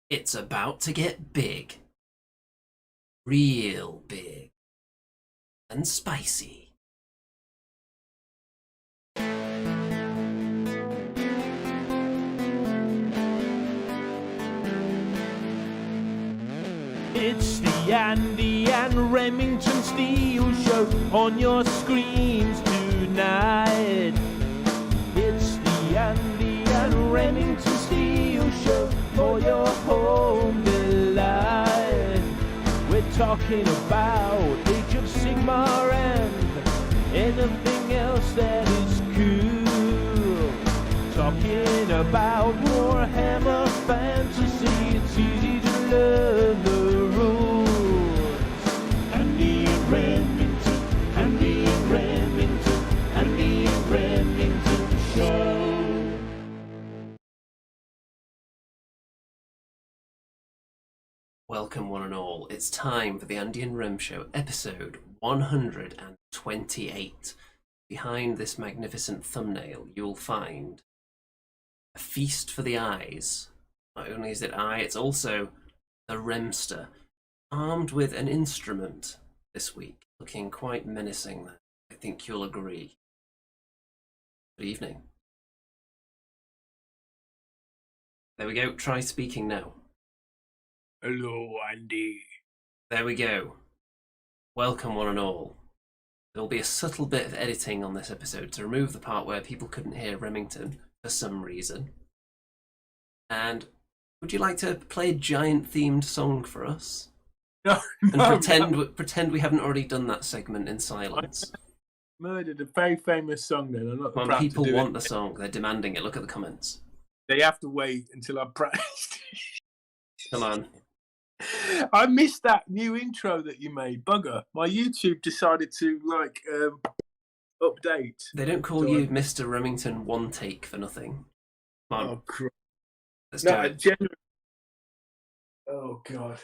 It's about to get big. Real big. And spicy. It's the Andy and Remington Steel Show on your screens tonight. It's the Andy and Remington Steel Show for your home delight. We're talking about Age of Sigmar and anything else that is cool. Talking about Warhammer Fantasy, it's easy to learn the rules. Andy and Remington, Andy and Remington, Andy and Remington Show. Welcome one and all. It's time for the Andy and Rem Show, episode 128. Behind this magnificent thumbnail, you'll find a feast for the eyes. Not only is it eye, it's also the Remster, armed with an instrument this week, looking quite menacing. I think you'll agree. Good evening. There we go. Try speaking now. Hello, Andy. There we go. Welcome one and all. There'll be a subtle bit of editing on this episode to remove the part where people couldn't hear Remington for some reason. And would you like to play a giant-themed song for us? No, And pretend we haven't already done that segment in silence. Murdered a very famous song then. I'm not When proud people to do want it. the song, they're demanding it. Look at the comments. They have to wait until I'm practiced. Come on. I missed that new intro that you made, bugger. My YouTube decided to update. They don't call you Mr. Remington One Take for nothing. Come on. Oh, crap. Let's do it. Oh, God.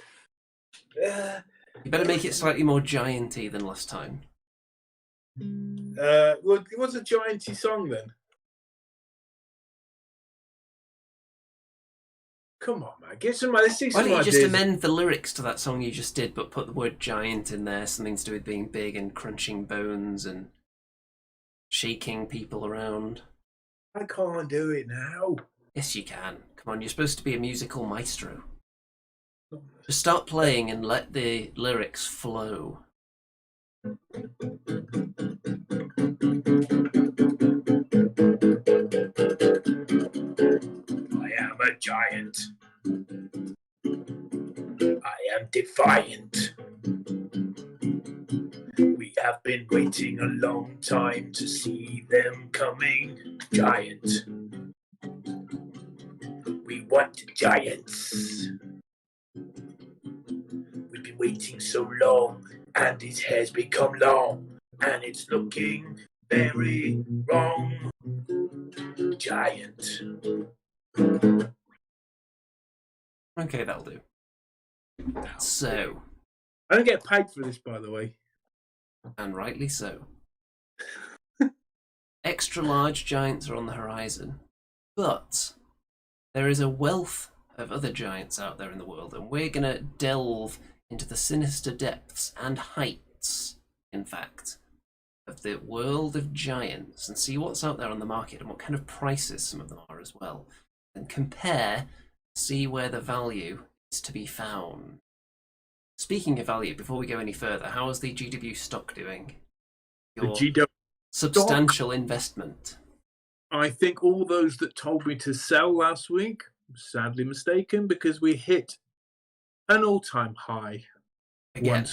You better make it slightly more gianty than last time. Well, it was a gianty song then. Come on, man. Get some. Let's see Why some don't you just ideas. amend the lyrics to that song you just did, but put the word giant in there, something to do with being big and crunching bones and shaking people around? I can't do it now. Yes, you can. Come on, you're supposed to be a musical maestro. Just start playing and let the lyrics flow. I am a giant. I am defiant. We have been waiting a long time to see them coming. Giant. We want giants. We've been waiting so long, and his hair's become long, and it's looking very wrong. Giant. Okay, that'll do. So, I don't get paid for this, by the way. and rightly so. Extra large giants are on the horizon, but there is a wealth of other giants out there in the world, and we're going to delve into the sinister depths and heights, in fact, of the world of giants and see what's out there on the market and what kind of prices some of them are as well, and compare, see where the value is to be found. Speaking of value, before we go any further, how is the GW stock doing? Your The GW substantial investment. I think all those that told me to sell last week, sadly mistaken, because we hit an all-time high Again.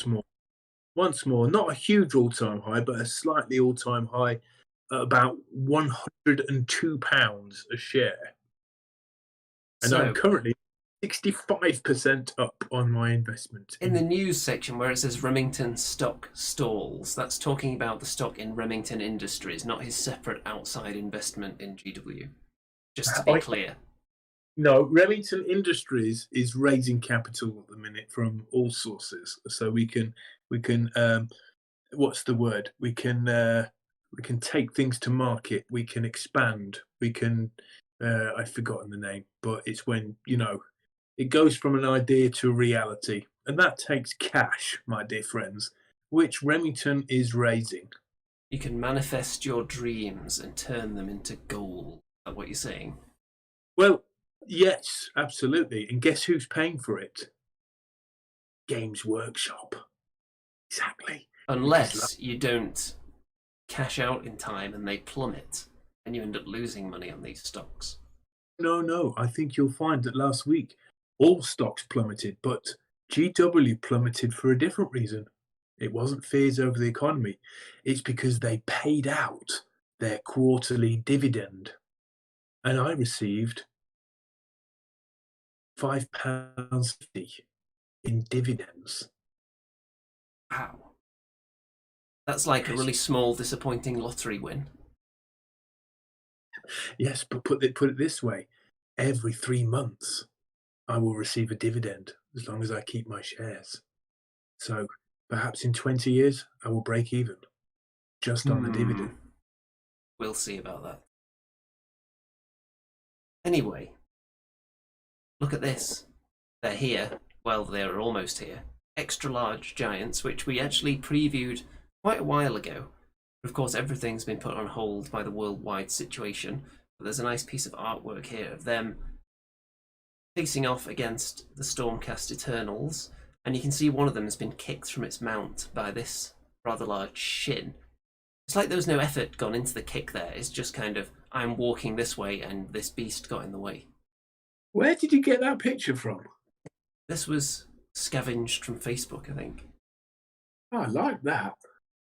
Once more, not a huge all-time high, but a slightly all-time high at about £102 a share. And So, I'm currently 65% up on my investment. in the news section where it says Remington stock stalls, that's talking about the stock in Remington Industries, not his separate outside investment in GW. Just to be clear. No, Remington Industries is raising capital at the minute from all sources, so we can what's the word? We can take things to market. We can expand. We can I've forgotten the name, but it's when It goes from an idea to a reality, and that takes cash, my dear friends, which Remington is raising. You can manifest your dreams and turn them into gold. Is that what you're saying? Well, yes, absolutely. And guess who's paying for it? Games Workshop. Exactly. Unless you don't cash out in time and they plummet and you end up losing money on these stocks. No, I think you'll find that last week all stocks plummeted, but GW plummeted for a different reason. It wasn't fears over the economy. It's because they paid out their quarterly dividend. And I received £5.50 in dividends. Wow. That's like a Yes. really small, disappointing lottery win. Yes, but put it this way. Every 3 months, I will receive a dividend as long as I keep my shares. So perhaps in 20 years, I will break even just on the dividend. We'll see about that. Anyway, look at this. They're here. Well, they're almost here. Extra large giants, which we actually previewed quite a while ago. Of course, everything's been put on hold by the worldwide situation. But there's a nice piece of artwork here of them facing off against the Stormcast Eternals. And you can see one of them has been kicked from its mount by this rather large shin. It's like there was no effort gone into the kick there. It's just kind of, I'm walking this way and this beast got in the way. Where did you get that picture from? This was scavenged from Facebook, I think. Oh, I like that.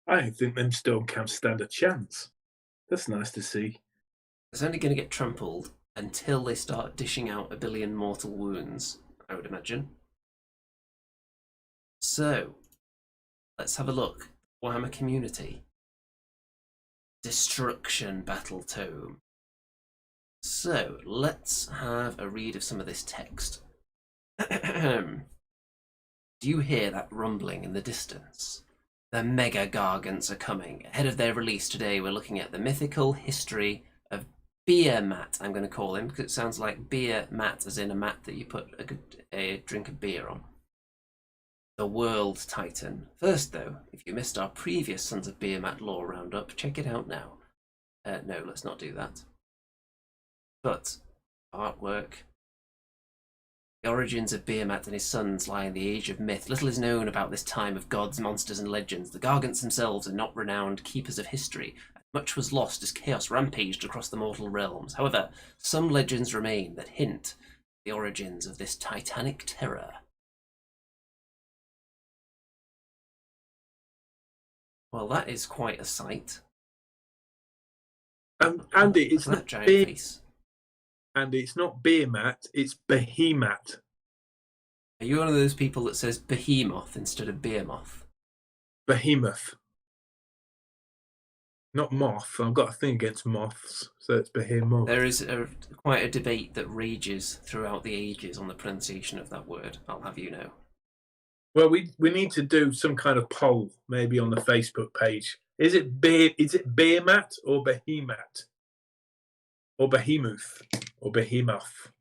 I don't think them Stormcamps stand a chance. That's nice to see. It's only going to get trampled until they start dishing out a billion mortal wounds, I would imagine. So, let's have a look. Warhammer Community. Destruction Battle Tome. So, let's have a read of some of this text. Do you hear that rumbling in the distance? The Mega-Gargants are coming. Ahead of their release today, we're looking at the mythical history of Behemat, I'm going to call him, because it sounds like beer mat, as in a mat that you put a drink of beer on. The World Titan. First, though, if you missed our previous Sons of Behemat lore roundup, check it out now. No, let's not do that. But, artwork. The origins of Behemat and his sons lie in the age of myth. Little is known about this time of gods, monsters, and legends. The Gargants themselves are not renowned keepers of history. Much was lost as chaos rampaged across the mortal realms. However, some legends remain that hint at the origins of this titanic terror. Well, that is quite a sight. Andy, it's that not giant face. Andy, it's not Behemat, it's Behemat. Are you one of those people that says behemoth instead of behemoth? Behemoth. Not moth. I've got a thing against moths, so it's Behemoth. There is quite a debate that rages throughout the ages on the pronunciation of that word, I'll have you know. Well, we need to do some kind of poll, maybe on the Facebook page. Is it Behemat or Behemat? Or Behemoth? Or Behemoth?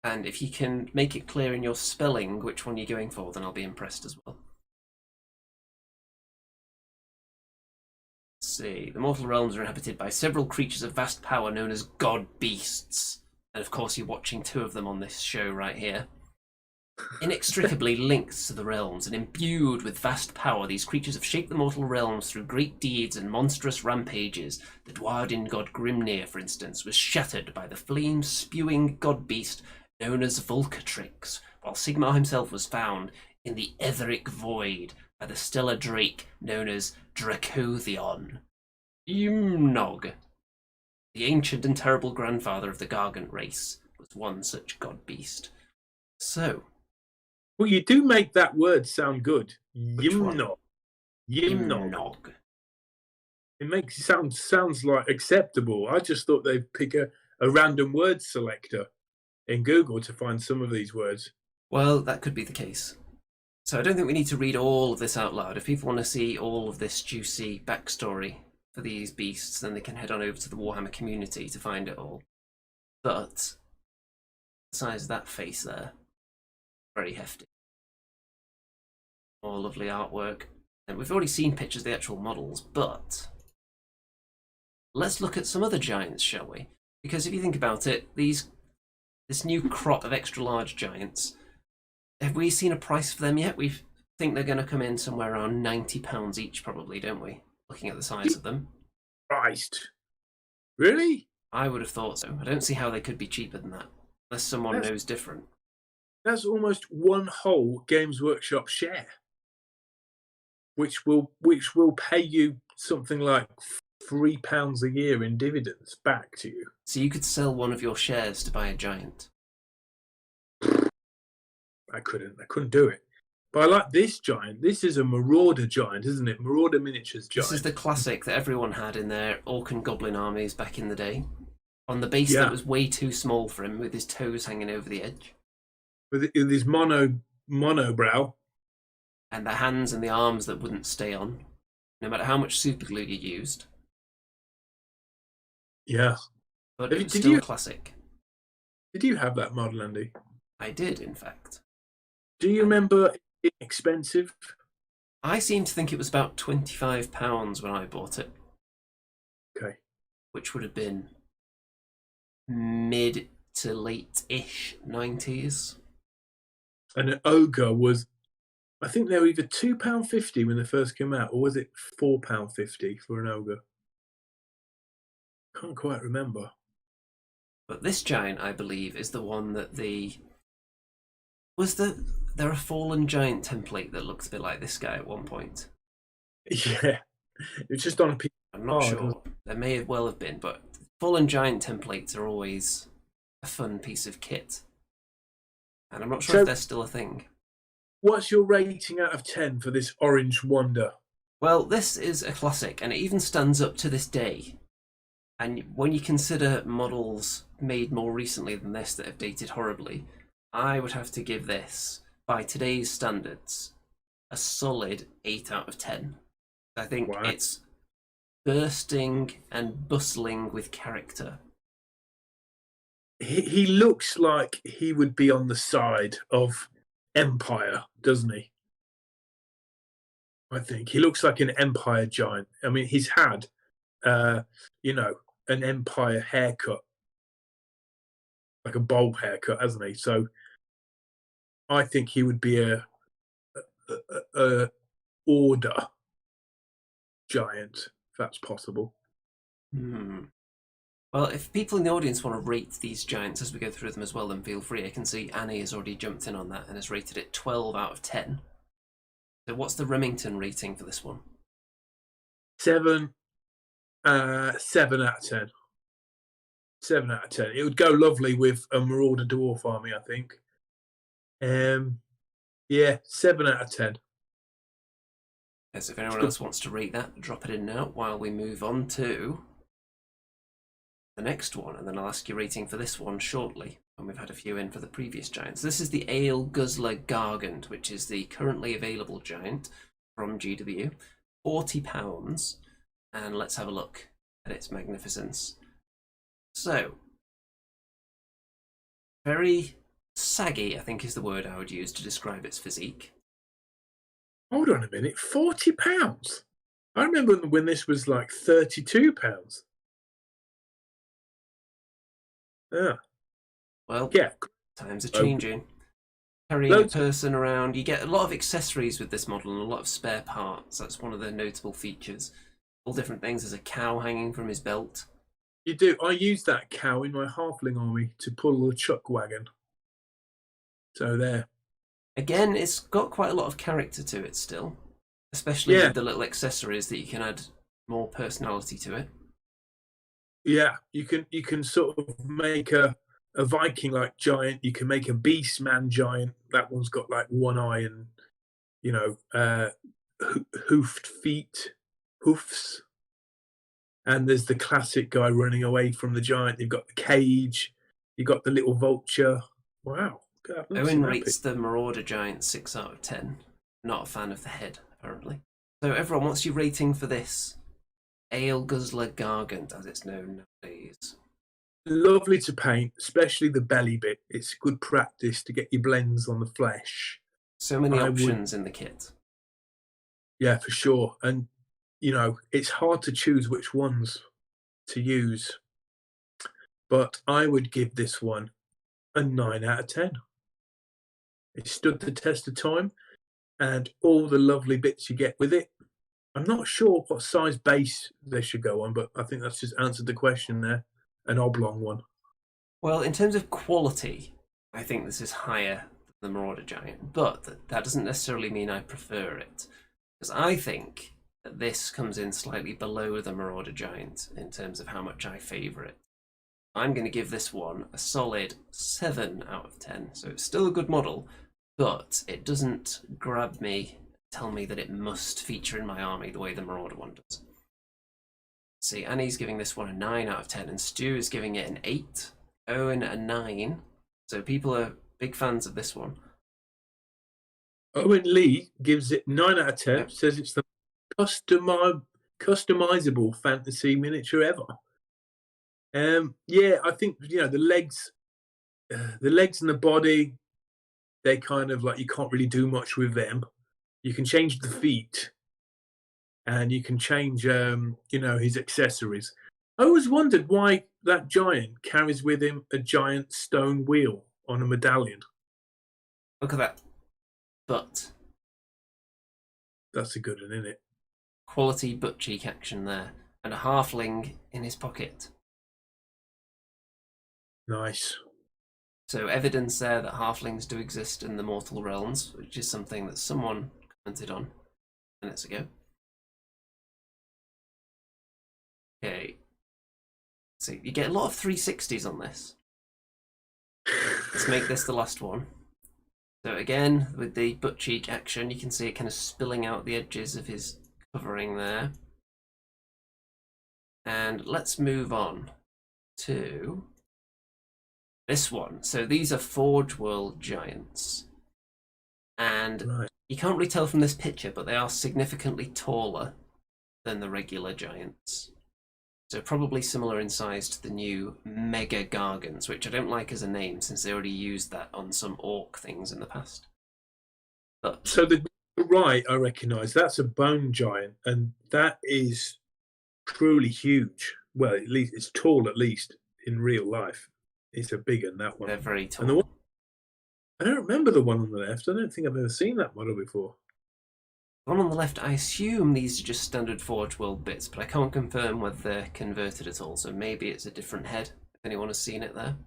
And if you can make it clear in your spelling which one you're going for, then I'll be impressed as well. Let's see. The mortal realms are inhabited by several creatures of vast power known as god beasts. And of course you're watching two of them on this show right here. Inextricably linked to the realms and imbued with vast power, these creatures have shaped the mortal realms through great deeds and monstrous rampages. The Dwarden god Grenadier, for instance, was shattered by the flame-spewing god beast known as Volcatrix, while Sigmar himself was found in the etheric void by the stellar drake known as Dracothion. Umnog, the ancient and terrible grandfather of the Gargant race, was one such god beast. So, well, you do make that word sound good. Yimnog. Yimnog. It makes it sounds like acceptable. I just thought they'd pick a random word selector in Google to find some of these words. Well, that could be the case. So I don't think we need to read all of this out loud. If people want to see all of this juicy backstory for these beasts, then they can head on over to the Warhammer community to find it all. But let's size of that face there. Very hefty. More lovely artwork. And we've already seen pictures of the actual models, but let's look at some other giants, shall we? Because if you think about it, this new crop of extra large giants, have we seen a price for them yet? We think they're going to come in somewhere around £90 each, probably, don't we? Looking at the size of them. Christ. Really? I would have thought so. I don't see how they could be cheaper than that, unless someone knows different. That's almost one whole Games Workshop share, which will pay you something like £3 a year in dividends back to you. So you could sell one of your shares to buy a giant. I couldn't do it. But I like this giant. This is a Marauder giant, isn't it? Marauder miniatures giant. This is the classic that everyone had in their orc and goblin armies back in the day. On the base that was way too small for him, with his toes hanging over the edge. With his monobrow. And the hands and the arms that wouldn't stay on, no matter how much super glue you used. Yeah. But it was still a classic. Did you have that model, Andy? I did, in fact. Do you remember it expensive? I seem to think it was about £25 when I bought it. Okay. Which would have been mid to late-ish 90s. And an ogre was, I think they were either £2.50 when they first came out, or was it £4.50 for an ogre? Can't quite remember. But this giant, I believe, is the one that there a fallen giant template that looks a bit like this guy at one point? Yeah, it's just on a piece. I'm not sure. There may well have been, but fallen giant templates are always a fun piece of kit. And I'm not sure if they're still a thing. What's your rating out of 10 for this Orange Wonder? Well, this is a classic, and it even stands up to this day. And when you consider models made more recently than this that have dated horribly, I would have to give this, by today's standards, a solid 8 out of 10. I think it's bursting and bustling with character. He looks like he would be on the side of Empire, doesn't he? I think he looks like an Empire giant. I mean, he's had, an Empire haircut, like a bowl haircut, hasn't he? So I think he would be a Order giant, if that's possible. Well, if people in the audience want to rate these giants as we go through them as well, then feel free. I can see Annie has already jumped in on that and has rated it 12 out of 10. So what's the Remington rating for this one? 7 out of 10. 7 out of 10. It would go lovely with a Marauder Dwarf army, I think. 7 out of 10. So if anyone else wants to rate that, drop it in now while we move on to the next one, and then I'll ask your rating for this one shortly when we've had a few in for the previous giants. This is the Ale Guzzler Gargant, which is the currently available giant from GW. £40, and let's have a look at its magnificence. So, very saggy, I think is the word I would use to describe its physique. Hold on a minute, £40? I remember when this was like £32. Yeah. Well, yeah. Times are changing. Carrying a person around, you get a lot of accessories with this model and a lot of spare parts. That's one of the notable features. All different things. There's a cow hanging from his belt. You do. I use that cow in my halfling army to pull a chuck wagon. So there. Again, it's got quite a lot of character to it still, especially with the little accessories that you can add more personality to it. Yeah, you can sort of make a Viking-like giant. You can make a Beastman giant. That one's got like one eye and, hoofed feet, hoofs. And there's the classic guy running away from the giant. You've got the cage. You've got the little vulture. Wow. Owen rates the Marauder giant 6 out of 10. Not a fan of the head, apparently. So everyone, what's your rating for this Ale Guzzler Gargant, as it's known nowadays? Lovely to paint, especially the belly bit. It's good practice to get your blends on the flesh. So many I would, options in the kit. yeah, for sure. And, it's hard to choose which ones to use, but I would give this one a 9 out of 10. It stood the test of time and all the lovely bits you get with it. I'm not sure what size base they should go on, but I think that's just answered the question there. An oblong one. Well, in terms of quality, I think this is higher than the Marauder Giant, but that doesn't necessarily mean I prefer it. Because I think that this comes in slightly below the Marauder Giant in terms of how much I favour it. I'm going to give this one a solid 7 out of 10. So it's still a good model, but it doesn't grab me, tell me that it must feature in my army the way the Marauder one does. See, Annie's giving this one a 9 out of 10, and Stu is giving it an 8. Owen a 9. So people are big fans of this one. Owen Lee gives it 9 out of 10, Yep. says it's the customizable fantasy miniature ever. Yeah, I think the legs and the body, they kind of like you can't really do much with them. You can change the feet, and you can change his accessories. I always wondered why that giant carries with him a giant stone wheel on a medallion. Look at that butt. That's a good one, isn't it? Quality butt cheek action there. And a halfling in his pocket. Nice. So evidence there that halflings do exist in the mortal realms, which is something that someone commented on minutes ago. Okay. So you get a lot of 360s on this. Let's make this the last one. So again, with the butt cheek action, you can see it kind of spilling out the edges of his covering there. And let's move on to this one. So these are Forge World Giants. And Right. you can't really tell from this picture, but they are significantly taller than the regular giants. So probably similar in size to the new Mega-Gargants, which I don't like as a name since they already used that on some orc things in the past. But So the right, I recognise that's a bone giant, and that is truly huge. Well, at least it's tall, at least in real life. It's a big one, that one. they're very And the tall. one, I don't remember the one on the left. I don't think I've ever seen that model before. The one on the left, I assume these are just standard Forge World bits, but I can't confirm whether they're converted at all, so maybe it's a different head, if anyone has seen it there.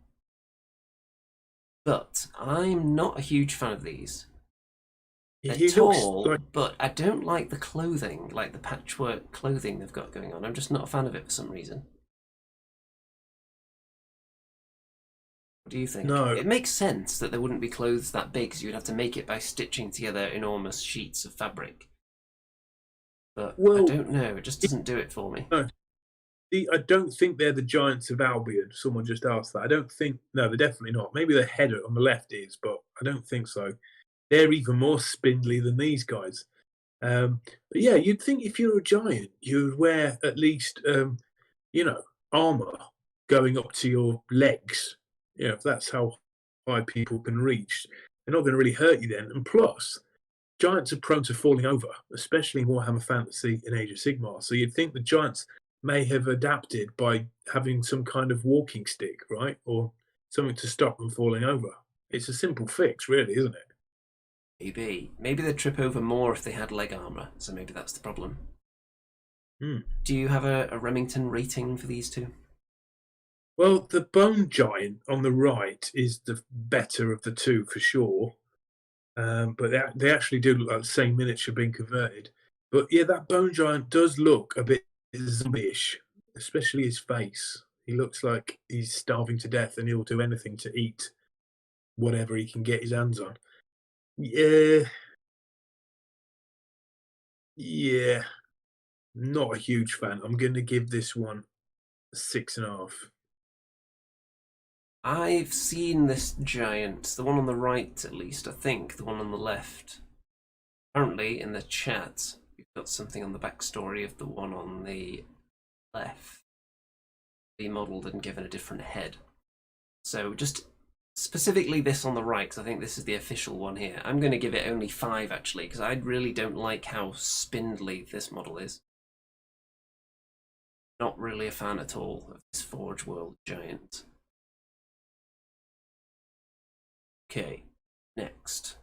But I'm not a huge fan of these. They're He tall, looks like but I don't like the clothing, like the patchwork clothing they've got going on. I'm just not a fan of it for some reason. What do you think? no. It makes sense that there wouldn't be clothes that big, because you'd have to make it by stitching together enormous sheets of fabric. But I Well, don't know, it just doesn't do it for me. no. I don't think they're the Giants of Albion. Someone just asked that. I don't think. No, they're definitely not. Maybe the header on the left is, but I don't think so. They're even more spindly than these guys. But yeah, you'd think if you're a giant, you'd wear at least, armor going up to your legs. If that's how high people can reach, they're not going to really hurt you then. And plus, giants are prone to falling over, especially in Warhammer Fantasy and Age of Sigmar. So you'd think the giants may have adapted by having some kind of walking stick, right? Or something to stop them falling over. It's a simple fix, really, isn't it? Maybe they'd trip over more if they had leg armor, so maybe that's the problem. Hmm. Do you have a Remington rating for these two? Well, the bone giant on the right is the better of the two for sure. But they actually do look like the same miniature being converted. But yeah, that bone giant does look a bit zombie-ish, especially his face. He looks like he's starving to death and he'll do anything to eat whatever he can get his hands on. Yeah, yeah, not a huge fan. I'm going to give this one a 6.5. I've seen this giant, the one on the right at least, I think, the one on the left. Apparently, in the chat, we've got something on the backstory of the one on the left. modelled and given a different head. So just specifically this on the right, because I think this is the official one here. I'm going to give it only 5 actually, because I really don't like how spindly this model is. Not really a fan at all of this Forge World giant. Okay, next.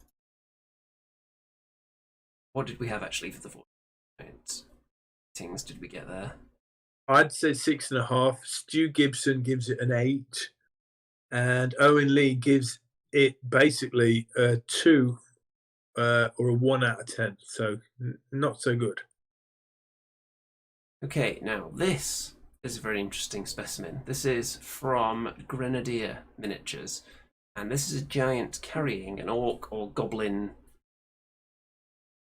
What did we have actually for the Forge giant? Things did we get there? I'd say 6.5. Stu Gibson gives it an 8. And Owen Lee gives it basically a 2 or a 1 out of 10. So not so good. Okay, now this is a very interesting specimen. This is from Grenadier Miniatures, and this is a giant carrying an orc or goblin,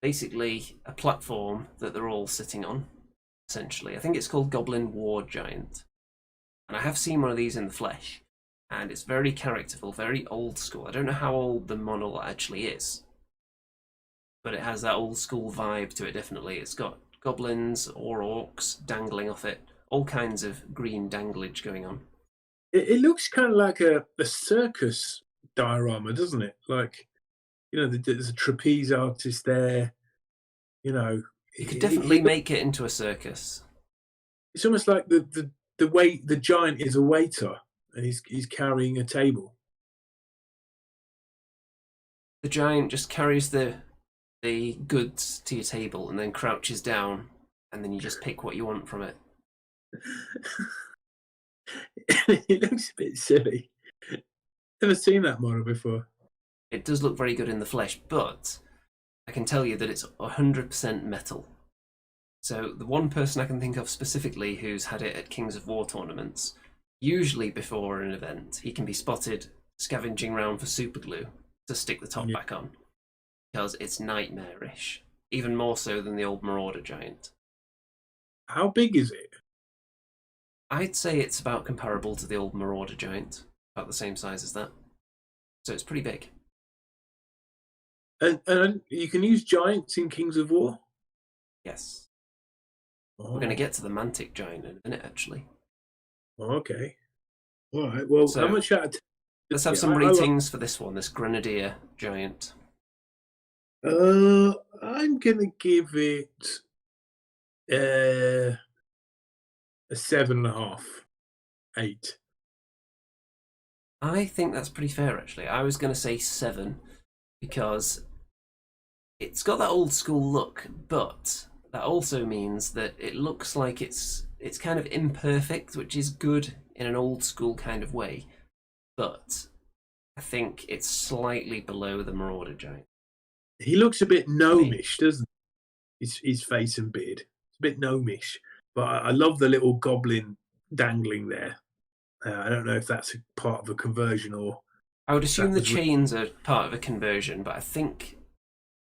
basically a platform that they're all sitting on, essentially. I think it's called Goblin War Giant. And I have seen one of these in the flesh, and it's very characterful, very old school. I don't know how old the model actually is, but it has that old school vibe to it, definitely. It's got goblins or orcs dangling off it, all kinds of green danglage going on. It looks kind of like a circus diorama, doesn't it? Like, you know, there's a trapeze artist there. You know, You could definitely make it into a circus. It's almost like the way the giant is a waiter and he's carrying a table. The giant just carries the goods to your table and then crouches down, and then you just pick what you want from it. It looks a bit silly. Never seen that model before. It does look very good in the flesh, but I can tell you that it's 100% metal. So the one person I can think of specifically who's had it at Kings of War tournaments, usually before an event, he can be spotted scavenging around for super glue to stick the top back on, because it's nightmarish, even more so than the old Marauder giant. How big is it? I'd say it's about comparable to the old Marauder giant, about the same size as that. So it's pretty big. And you can use giants in Kings of War? Yes. Oh. We're going to get to the Mantic giant in a minute, actually. Okay. All right. Well, so, how much out of 10? Let's have some ratings for this one, this Grenadier giant. I'm going to give it a 7.5, 8. I think that's pretty fair, actually. I was going to say 7 because it's got that old school look, but that also means that it looks like it's kind of imperfect, which is good in an old school kind of way. But I think it's slightly below the Marauder giant. He looks a bit gnomish, doesn't he? His face and beard. It's a bit gnomish. But I love the little goblin dangling there. I don't know if that's a part of a conversion or... I would assume the chains are part of a conversion, but I think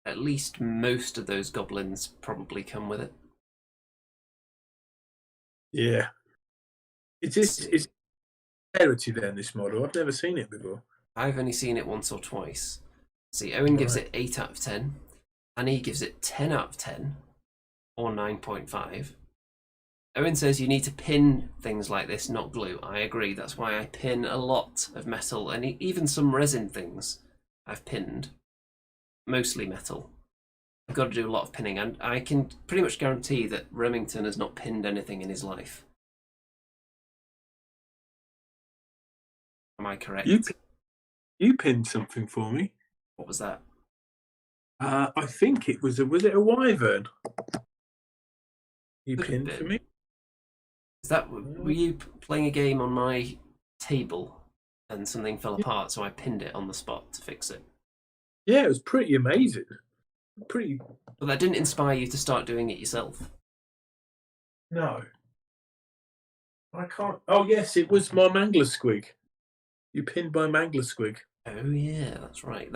at least most of those goblins probably come with it. Yeah. It's rarity then, this model. I've never seen it before. I've only seen it once or twice. See, Owen gives it 8 out of 10. Annie gives it 10 out of 10, or 9.5. Owen says you need to pin things like this, not glue. I agree. That's why I pin a lot of metal, and even some resin things I've pinned. Mostly metal. I've got to do a lot of pinning, and I can pretty much guarantee that Remington has not pinned anything in his life. Am I correct? You pinned something for me. What was that? I think it was it a wyvern? You Could pinned for me? Is that, were you playing a game on my table and something fell apart, so I pinned it on the spot to fix it? Yeah, it was pretty amazing. But that didn't inspire you to start doing it yourself? No. I can't... Oh, yes, it was my Mangler Squig. You pinned my Mangler Squig. Oh, yeah, that's right.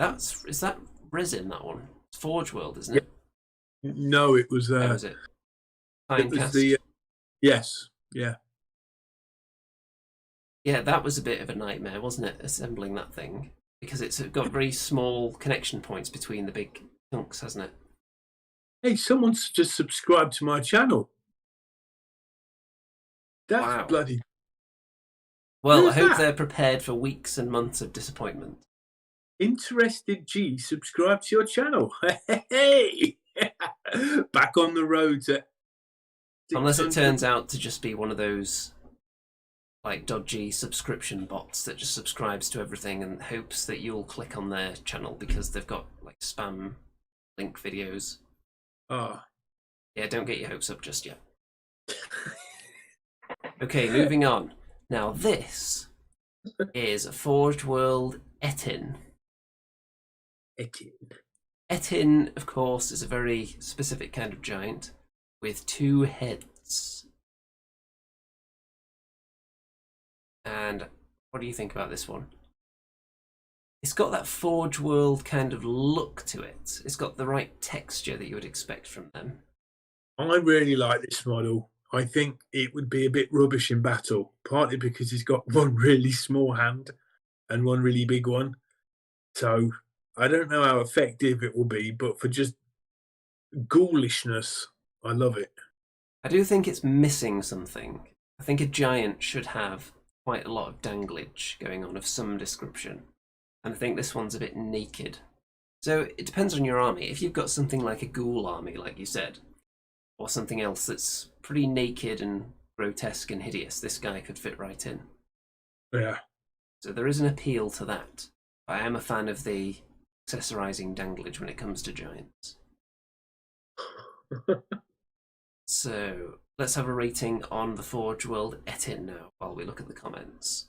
Is that resin, that one? It's Forge World, isn't it? No, it was... How was it? Fine cast? Yes, yeah. Yeah, that was a bit of a nightmare, wasn't it, assembling that thing? Because it's got very small connection points between the big chunks, hasn't it? Hey, someone's just subscribed to my channel. That's bloody... Well, I Who's hope that? they're prepared for weeks and months of disappointment. Interested G, subscribe to your channel. Hey! Back on the road to Unless it 600. turns out to just be one of those like dodgy subscription bots that just subscribes to everything and hopes that you'll click on their channel because they've got like spam link videos. Ah. Yeah, don't get your hopes up just yet. Okay, moving on. Now this is Forge World Ettin. Ettin. Ettin, of course, is a very specific kind of giant with 2 heads. And what do you think about this one? It's got that Forge World kind of look to it. It's got the right texture that you would expect from them. I really like this model. I think it would be a bit rubbish in battle, partly because he's got one really small hand and one really big one. So I don't know how effective it will be, but for just ghoulishness, I love it. I do think it's missing something. I think a giant should have quite a lot of danglage going on of some description. And I think this one's a bit naked. So it depends on your army. If you've got something like a ghoul army, like you said, or something else that's pretty naked and grotesque and hideous, this guy could fit right in. Yeah. So there is an appeal to that. I am a fan of the accessorizing danglage when it comes to giants. So let's have a rating on the Forge World Ettin now while we look at the comments.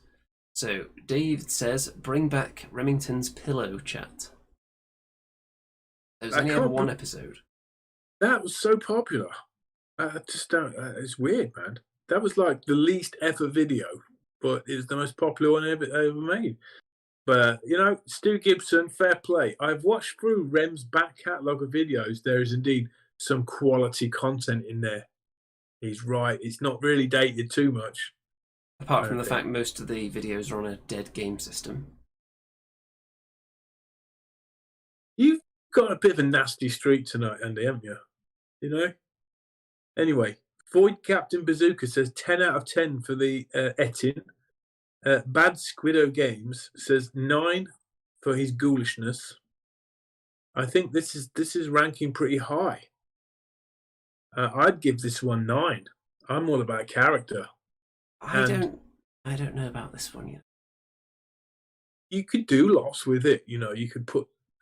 So Dave says, bring back Remington's pillow chat. There was only ever one episode. That was so popular. I just don't. It's weird, man. That was like the least ever video, but it's the most popular one ever made. But you know, Stu Gibson, fair play. I've watched through Rem's back catalogue of videos. There is indeed some quality content in there. He's right. It's not really dated too much. Apart from the fact most of the videos are on a dead game system. You've got a bit of a nasty streak tonight, Andy, haven't you? You know? Anyway, Void Captain Bazooka says 10 out of 10 for the Ettin. Bad Squiddo Games says 9 for his ghoulishness. I think this is ranking pretty high. I'd give this one 9. I'm all about character. I don't know about this one yet. You could do lots with it. You know, you could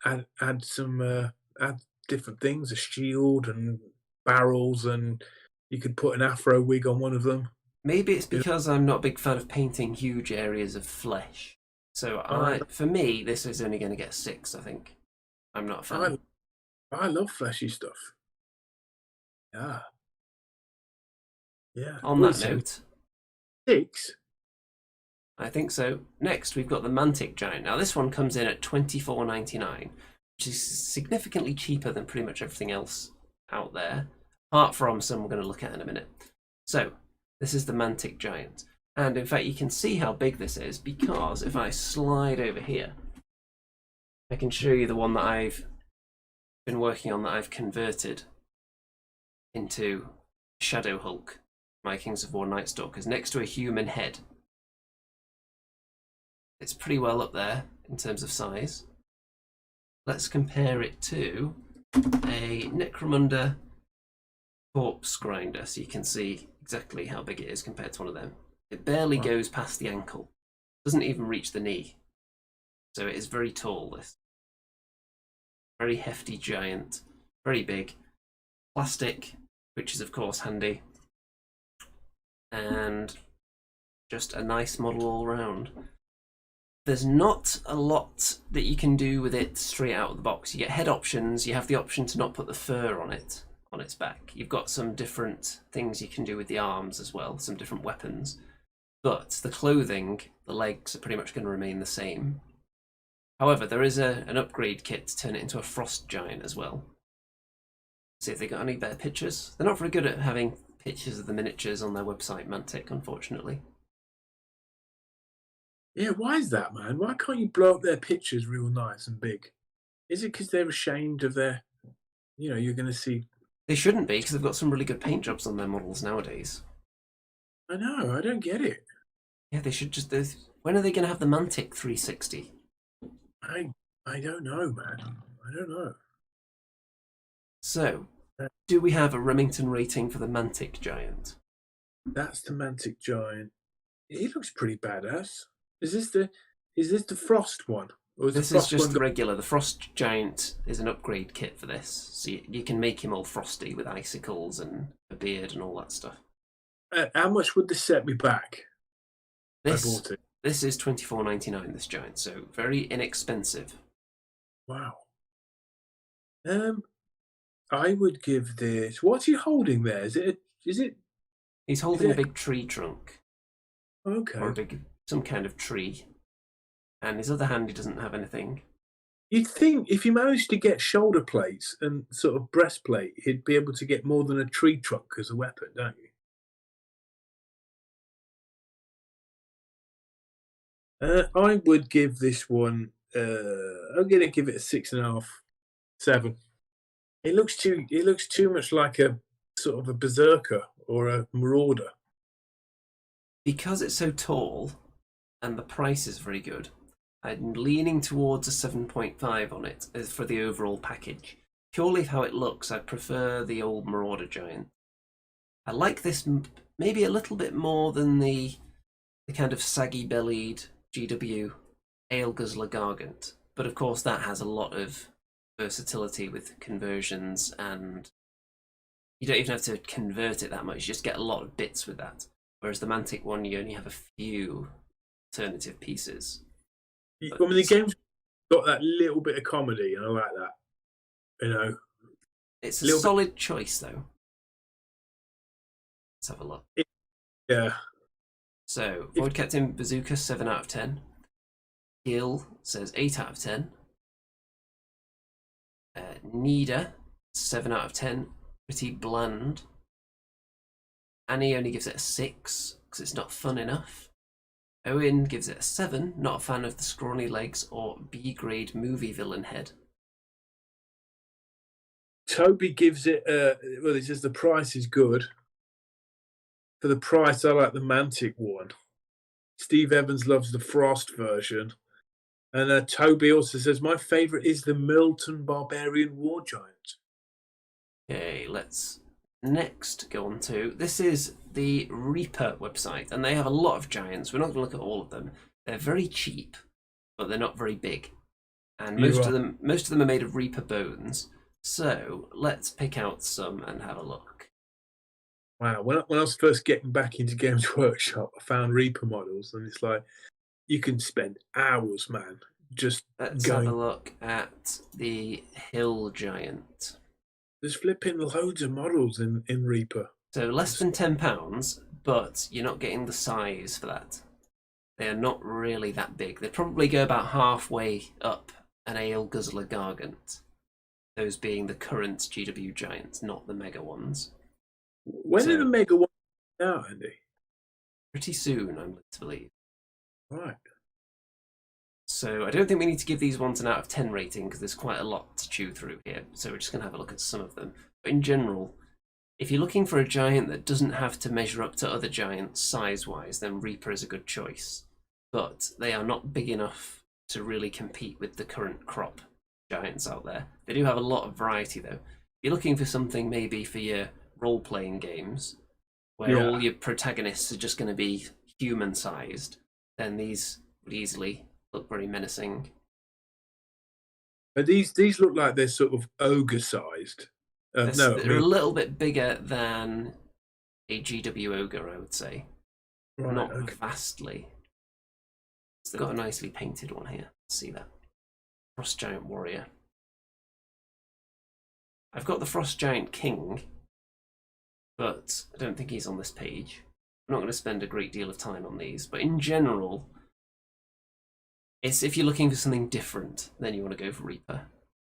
add some add different things, a shield and barrels, and you could put an afro wig on one of them. Maybe it's because I'm not a big fan of painting huge areas of flesh. So for me, this is only going to get 6, I think. I'm not a fan. I love fleshy stuff. Yeah. Yeah. On that note, 6? I think so. Next, we've got the Mantic Giant. Now, this one comes in at $24.99, which is significantly cheaper than pretty much everything else out there, apart from some we're going to look at in a minute. So, this is the Mantic Giant. And in fact, you can see how big this is because if I slide over here, I can show you the one that I've been working on that I've converted into Shadow Hulk, my Kings of War Night Stalkers, next to a human head. It's pretty well up there in terms of size. Let's compare it to a Necromunda Corpse Grinder so you can see exactly how big it is compared to one of them. It barely goes past the ankle, doesn't even reach the knee. So it is very tall, this. Very hefty giant, very big. Plastic, which is of course handy. And just a nice model all round. There's not a lot that you can do with it straight out of the box. You get head options, you have the option to not put the fur on it, on its back. You've got some different things you can do with the arms as well, some different weapons. But the clothing, the legs are pretty much going to remain the same. However, there is an upgrade kit to turn it into a frost giant as well. See if they got any better pictures. They're not very good at having pictures of the miniatures on their website, Mantic, unfortunately. Yeah, why is that, man? Why can't you blow up their pictures real nice and big? Is it because they're ashamed of their, you know, you're going to see... They shouldn't be, because they've got some really good paint jobs on their models nowadays. I know, I don't get it. Yeah, they should just. When are they going to have the Mantic 360? I I don't know, man. I don't know. So, Uh, do we have a Remington rating for the Mantic Giant? That's the Mantic Giant. He looks pretty badass. Is this the Frost one, or is the This is Frost one just got? regular. The Frost Giant is an upgrade kit for this, so you can make him all frosty with icicles and a beard and all that stuff. How much would this set me back? I This bought it. this is $24.99. This giant, so very inexpensive. Wow. Um, I would give this. What's he holding there? He's Is holding a it big tree trunk or a okay? big some kind of tree, and his other hand he doesn't have anything. You'd think if he managed to get shoulder plates and sort of breastplate, he'd be able to get more than a tree trunk as a weapon, don't you? I would give this one. I'm gonna give it a 6.5, 7. It looks too. It looks too much like a sort of a berserker or a marauder. Because it's so tall and the price is very good, I'm leaning towards a 7.5 on it for the overall package. Purely how it looks, I prefer the old Marauder Giant. I like this maybe a little bit more than the kind of saggy-bellied GW Ale Guzzler Gargant. But of course that has a lot of versatility with conversions, and you don't even have to convert it that much, you just get a lot of bits with that. Whereas the Mantic one, you only have a few alternative pieces. I mean, the game's got that little bit of comedy, and I like that. You know, It's a little solid choice, though. Let's have a look. bit. Yeah. So, If Void Captain Bazooka, 7 out of 10. Gil says 8 out of 10. Nida, 7 out of 10. Pretty bland. Annie only gives it a 6 because it's not fun enough. Owen gives it a 7, not a fan of the scrawny legs or B-grade movie villain head. Toby gives it, well, he says the price is good. For the price, I like the Mantic one. Steve Evans loves the Frost version. And Toby also says, my favourite is the Milton Barbarian War Giant. Okay, let's next go on to, this is the Reaper website, and they have a lot of giants. We're not going to look at all of them. They're very cheap, but they're not very big. And most of them are made of Reaper bones. So let's pick out some and have a look. Wow, when I was first getting back into Games Workshop, I found Reaper models, and it's like you can spend hours, man, just Let's have a going. look at the Hill Giant. There's flipping loads of models in Reaper. So less than £10, but you're not getting the size for that. They are not really that big. They probably go about halfway up an Ale Guzzler Gargant. Those being the current GW Giants, not the Mega ones. When are the Mega ones out, Andy? Pretty soon, I'm led to believe. Right. So I don't think we need to give these ones an out of 10 rating because there's quite a lot to chew through here. So we're just going to have a look at some of them. But in general, if you're looking for a giant that doesn't have to measure up to other giants size-wise, then Reaper is a good choice. But they are not big enough to really compete with the current crop giants out there. They do have a lot of variety though. If you're looking for something maybe for your role-playing games, where all your protagonists are just going to be human-sized, then these would easily look very menacing. But these look like they're sort of ogre-sized. They're a little bit bigger than a GW ogre, I would say. Right, Not okay. vastly. So they've got a nicely painted one here. Let's see that. Frost Giant Warrior. I've got the Frost Giant King, but I don't think he's on this page. I'm not going to spend a great deal of time on these, but in general, it's if you're looking for something different, then you want to go for Reaper.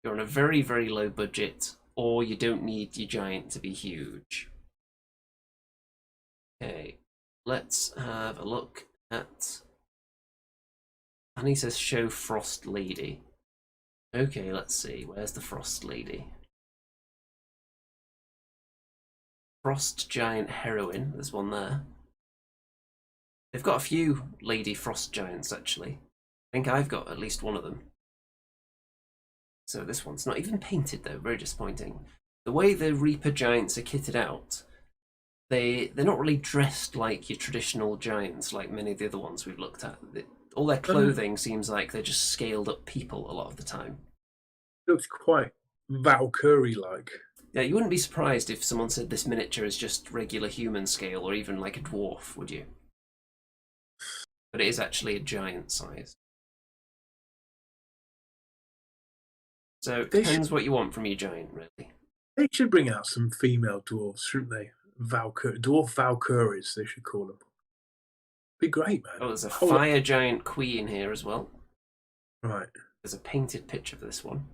You're on a very, very low budget, or you don't need your giant to be huge. Okay, let's have a look at... And he says show Frost Lady. Okay, let's see. Where's the Frost Lady? Frost Giant Heroine. There's one there. They've got a few Lady Frost giants, actually. I think I've got at least one of them. So this one's not even painted, though. Very disappointing. The way the Reaper giants are kitted out, they're not really dressed like your traditional giants, like many of the other ones we've looked at. All their clothing seems like they're just scaled up people a lot of the time. Looks quite Valkyrie-like. Yeah, you wouldn't be surprised if someone said this miniature is just regular human scale or even like a dwarf, would you? But it is actually a giant size. So it depends what you want from your giant, really. They should bring out some female dwarves, shouldn't they? Dwarf Valkyries, they should call them. Be great, man. Oh, there's a fire giant queen here as well. Right. There's a painted picture for this one.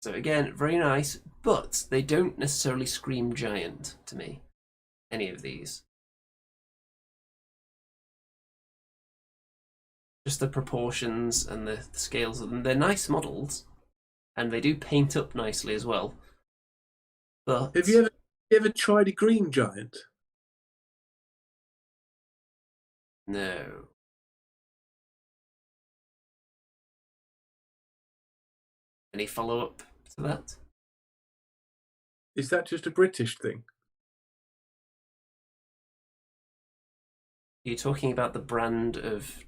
So again, very nice, but they don't necessarily scream giant to me, any of these. Just the proportions and the scales of them. They're nice models, and they do paint up nicely as well. But have you ever tried a green giant? No. Any follow-up to that? Is that just a British thing? Are you talking about the brand of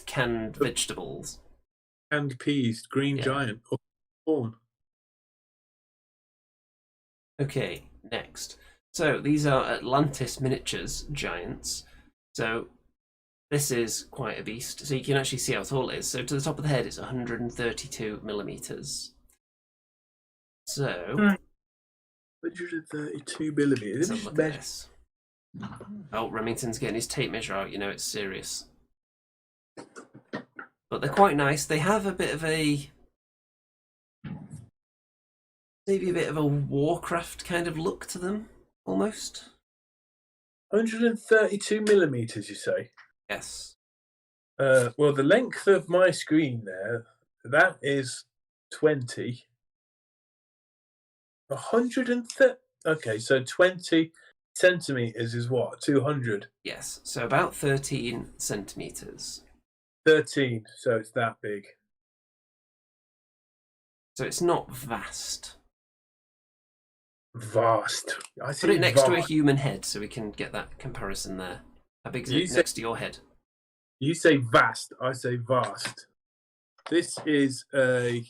canned vegetables? Canned peas, green giant, or corn. Okay, next. So these are Atlantis miniatures giants. So this is quite a beast. So you can actually see how tall it is. So to the top of the head, it's 132 millimeters. So 132 millimeters. let's look at this. Oh, Remington's getting his tape measure out. You know it's serious. But they're quite nice. They have a bit of maybe a bit of a Warcraft kind of look to them, almost. 132 millimeters, you say? Yes. Well, the length of my screen there, that is 20. 130. Okay, so 20 centimeters is what? 200. Yes. So about 13 centimeters. 13. So it's that big. So it's not vast. Vast. I Put it next to a human head so we can get that comparison there. How big is it next to your head? You say vast, I say vast. This is a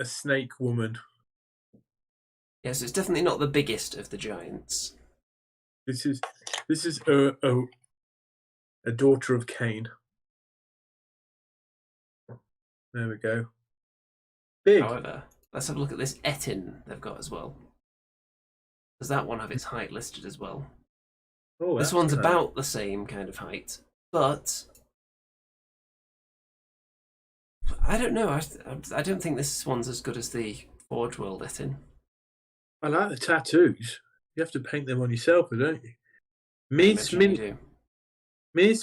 snake woman. Yes, it's definitely not the biggest of the giants. This is a daughter of Cain. There we go. Big. However, let's have a look at this ettin they've got as well. Does that one have its height listed as well? Oh, this one's about the same kind of height, but I don't know. I don't think this one's as good as the Forge World ettin. I like the tattoos. You have to paint them on yourself, don't you? Miss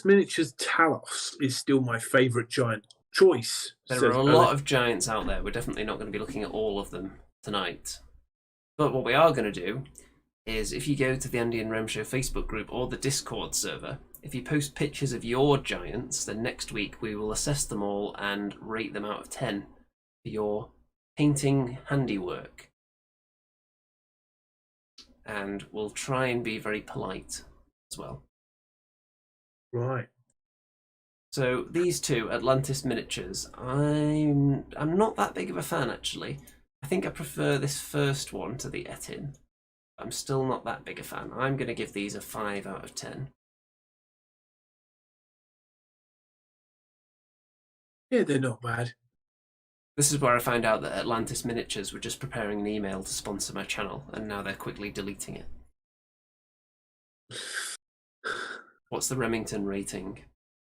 Miniatures Talos is still my favourite giant choice. There are a lot of giants out there. We're definitely not going to be looking at all of them tonight. But what we are going to do is, if you go to the Andy and Rem Show Facebook group or the Discord server, if you post pictures of your giants, then next week we will assess them all and rate them out of 10 for your painting handiwork. And we'll try and be very polite as well. Right. So these two Atlantis miniatures, I'm not that big of a fan actually. I think I prefer this first one to the ettin. I'm still not that big a fan. I'm going to give these a 5 out of 10. Yeah, they're not bad. This is where I found out that Atlantis Miniatures were just preparing an email to sponsor my channel, and now they're quickly deleting it. What's the Remington rating?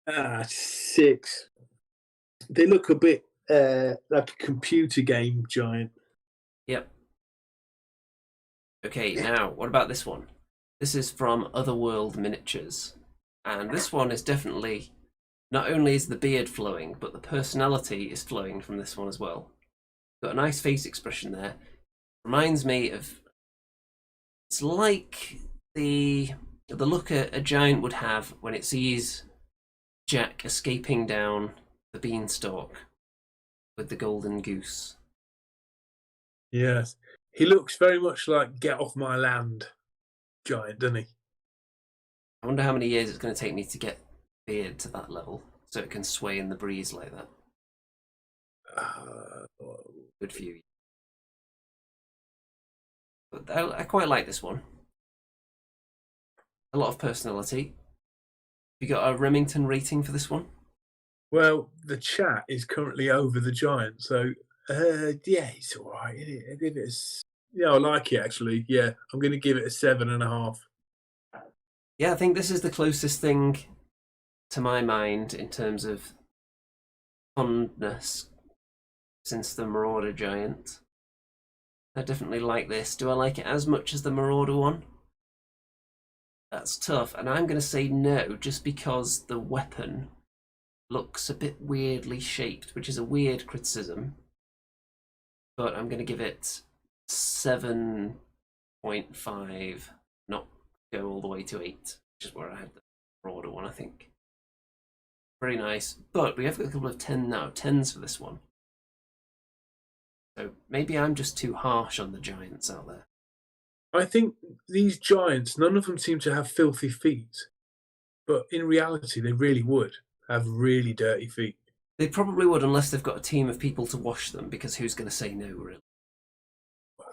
6. They look a bit like a computer game giant. Yep. Okay, now, what about this one? This is from Otherworld Miniatures. And this one is definitely, not only is the beard flowing, but the personality is flowing from this one as well. Got a nice face expression there. Reminds me of It's like the look a giant would have when it sees Jack escaping down the beanstalk with the golden goose. Yes. He looks very much like Get Off My Land giant, doesn't he? I wonder how many years it's going to take me to get beard to that level so it can sway in the breeze like that. Good for you. But I quite like this one. A lot of personality. You got a Remington rating for this one? Well, the chat is currently over the giant, so yeah, it's all right. I give it yeah, I like it actually. Yeah, I'm going to give it a 7.5. Yeah, I think this is the closest thing to my mind in terms of fondness since the Marauder giant. I definitely like this. Do I like it as much as the Marauder one? That's tough, and I'm going to say no, just because the weapon looks a bit weirdly shaped, which is a weird criticism. But I'm going to give it 7.5, not go all the way to 8, which is where I had the Marauder one, I think. Very nice, but we have got a couple of 10s for this one. So maybe I'm just too harsh on the giants out there. I think these giants, none of them seem to have filthy feet, but in reality, they really would have really dirty feet. They probably would, unless they've got a team of people to wash them, because who's going to say no, really?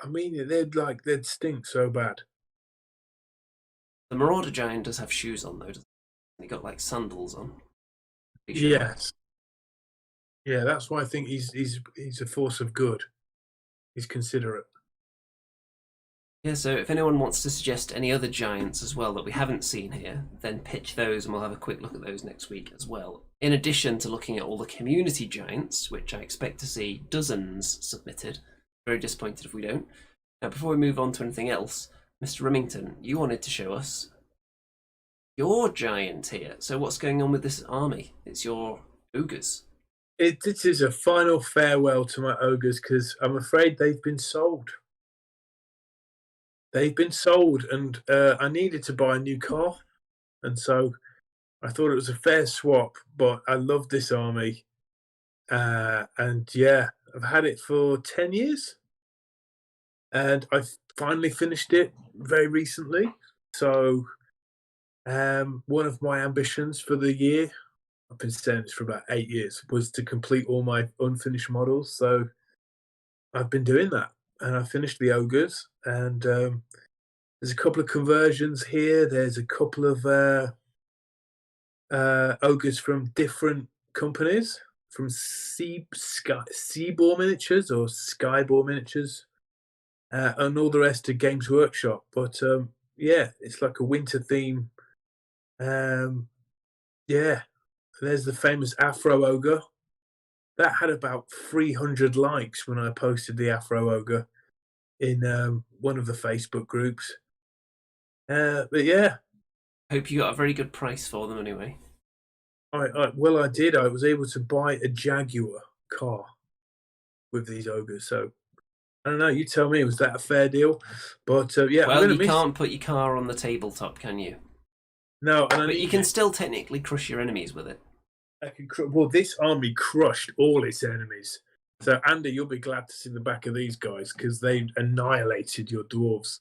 I mean, they'd stink so bad. The Marauder giant does have shoes on, though, doesn't he? He got like sandals on. Sure. Yes. Yeah, that's why I think he's a force of good. He's considerate. Yeah, so if anyone wants to suggest any other giants as well that we haven't seen here, then pitch those and we'll have a quick look at those next week as well. In addition to looking at all the community giants, which I expect to see dozens submitted. Very disappointed if we don't. Now, before we move on to anything else, Mr. Remington, you wanted to show us your giant here. So what's going on with this army? It's your ogres. This is a final farewell to my ogres because I'm afraid they've been sold. They've been sold, and I needed to buy a new car, and so I thought it was a fair swap. But I love this army, and yeah, I've had it for 10 years, and I finally finished it very recently. So, one of my ambitions for the year, I've been saying this for about 8 years, was to complete all my unfinished models. So I've been doing that, and I finished the ogres, and there's a couple of conversions here. There's a couple of ogres from different companies, from Seaboar Miniatures or Skyboar Miniatures, and all the rest to Games Workshop. But yeah, it's like a winter theme. Yeah, there's the famous Afro Ogre. That had about 300 likes when I posted the Afro Ogre in one of the Facebook groups. But yeah, Hope you got a very good price for them anyway. well, I did. I was able to buy a Jaguar car with these ogres. So I don't know. You tell me, was that a fair deal? But yeah, well, you can't put your car on the tabletop, can you? No, but you can still technically crush your enemies with it. Well, this army crushed all its enemies. So Andy, you'll be glad to see the back of these guys because they annihilated your dwarves.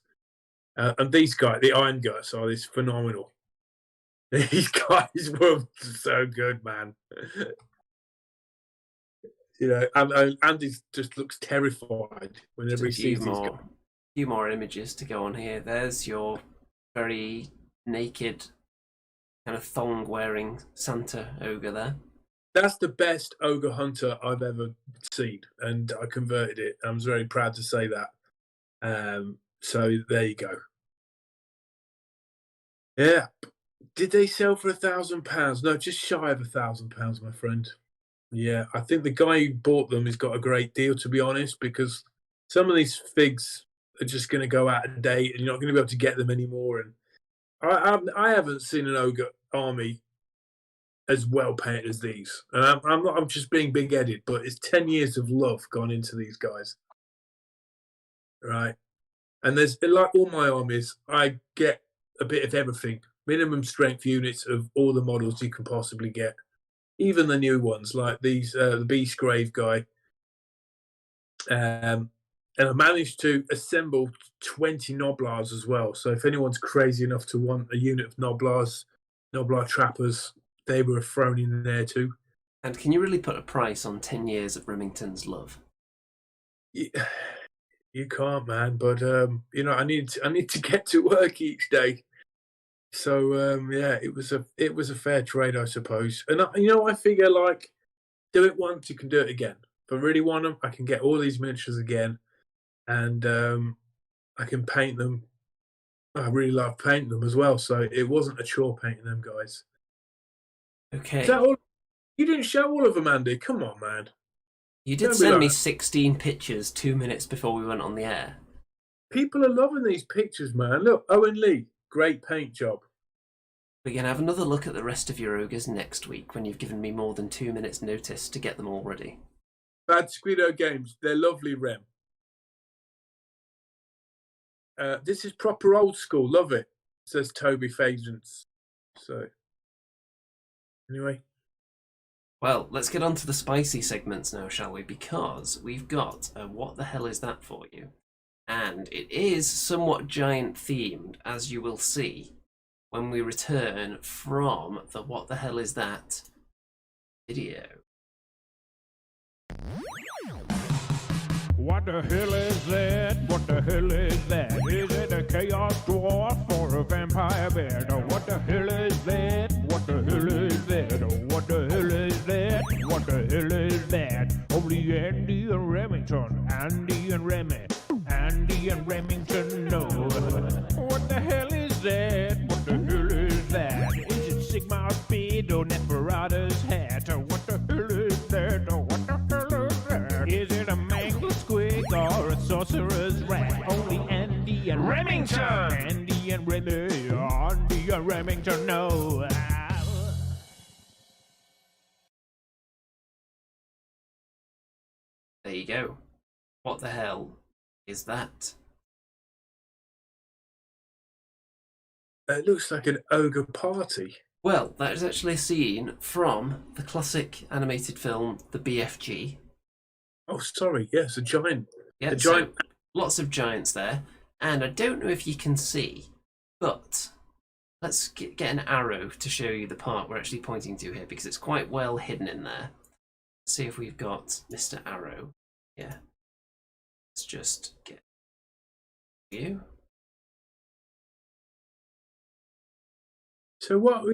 And these guys, the Iron Guts, are this phenomenal. These guys were so good, man. You know, and Andy just looks terrified whenever he sees these guys. A few more images to go on here. There's your very naked, kind of thong-wearing Santa ogre there. That's the best ogre hunter I've ever seen, and I converted it. I'm very proud to say that. So there you go. Yeah. Did they sell for £1,000? No, just shy of £1,000, my friend. Yeah, I think the guy who bought them has got a great deal, to be honest, because some of these figs are just going to go out of date, and you're not going to be able to get them anymore. And I haven't seen an ogre army as well painted as these, and I'm just being big-headed, but it's 10 years of love gone into these guys, right? And there's like all my armies, I get a bit of everything. Minimum strength units of all the models you can possibly get, even the new ones like these, the Beast Grave guy. And I managed to assemble 20 Noblars as well. So if anyone's crazy enough to want a unit of Noblars, Noblar trappers, they were thrown in there too. And can you really put a price on 10 years of Remington's love? You can't, man. But you know, I need to get to work each day. So yeah, it was a fair trade, I suppose. And you know, I figure like do it once, you can do it again. If I really want them, I can get all these miniatures again, and I can paint them. I really love painting them as well, so it wasn't a chore painting them guys. Okay. Is that all? You didn't show all of them, Andy. Come on, man. You did send me 16 pictures 2 minutes before we went on the air. People are loving these pictures, man. Look, Owen Lee, great paint job. We're going to have another look at the rest of your ogres next week when you've given me more than 2 minutes notice to get them all ready. Bad Squiddo Games, they're lovely, Rem. This is proper old school, love it, says Toby Phagents. So, anyway. Well, let's get on to the spicy segments now, shall we? Because we've got a What the Hell Is That for you? And it is somewhat giant themed, as you will see when we return from the What the Hell Is That video. What the hell is that? What the hell is that? Is it a chaos dwarf or a vampire bear? Oh, what the hell is that? What the hell is that? Oh, what the hell is that? What the hell is that? Only Andy and Remington, Andy and Remy, Andy and Remington know. What the hell is that? What the hell is that? Is it Sigmar's beard or Marauder's hat? Oh, what the hell is that? Oh, what the hell is that? Is it a mangled squig or a sorcerer's rat? Only Andy and Remington, Andy and Remy, Andy and Remington know. There you go. What the hell is that? It looks like an ogre party. Well, that is actually a scene from the classic animated film, the BFG. Oh, sorry. Yes, a giant. Yeah, a giant. So lots of giants there. And I don't know if you can see, but let's get an arrow to show you the part we're actually pointing to here, because it's quite well hidden in there. Let's see if we've got Mr. Arrow. Yeah. Let's just get you. So what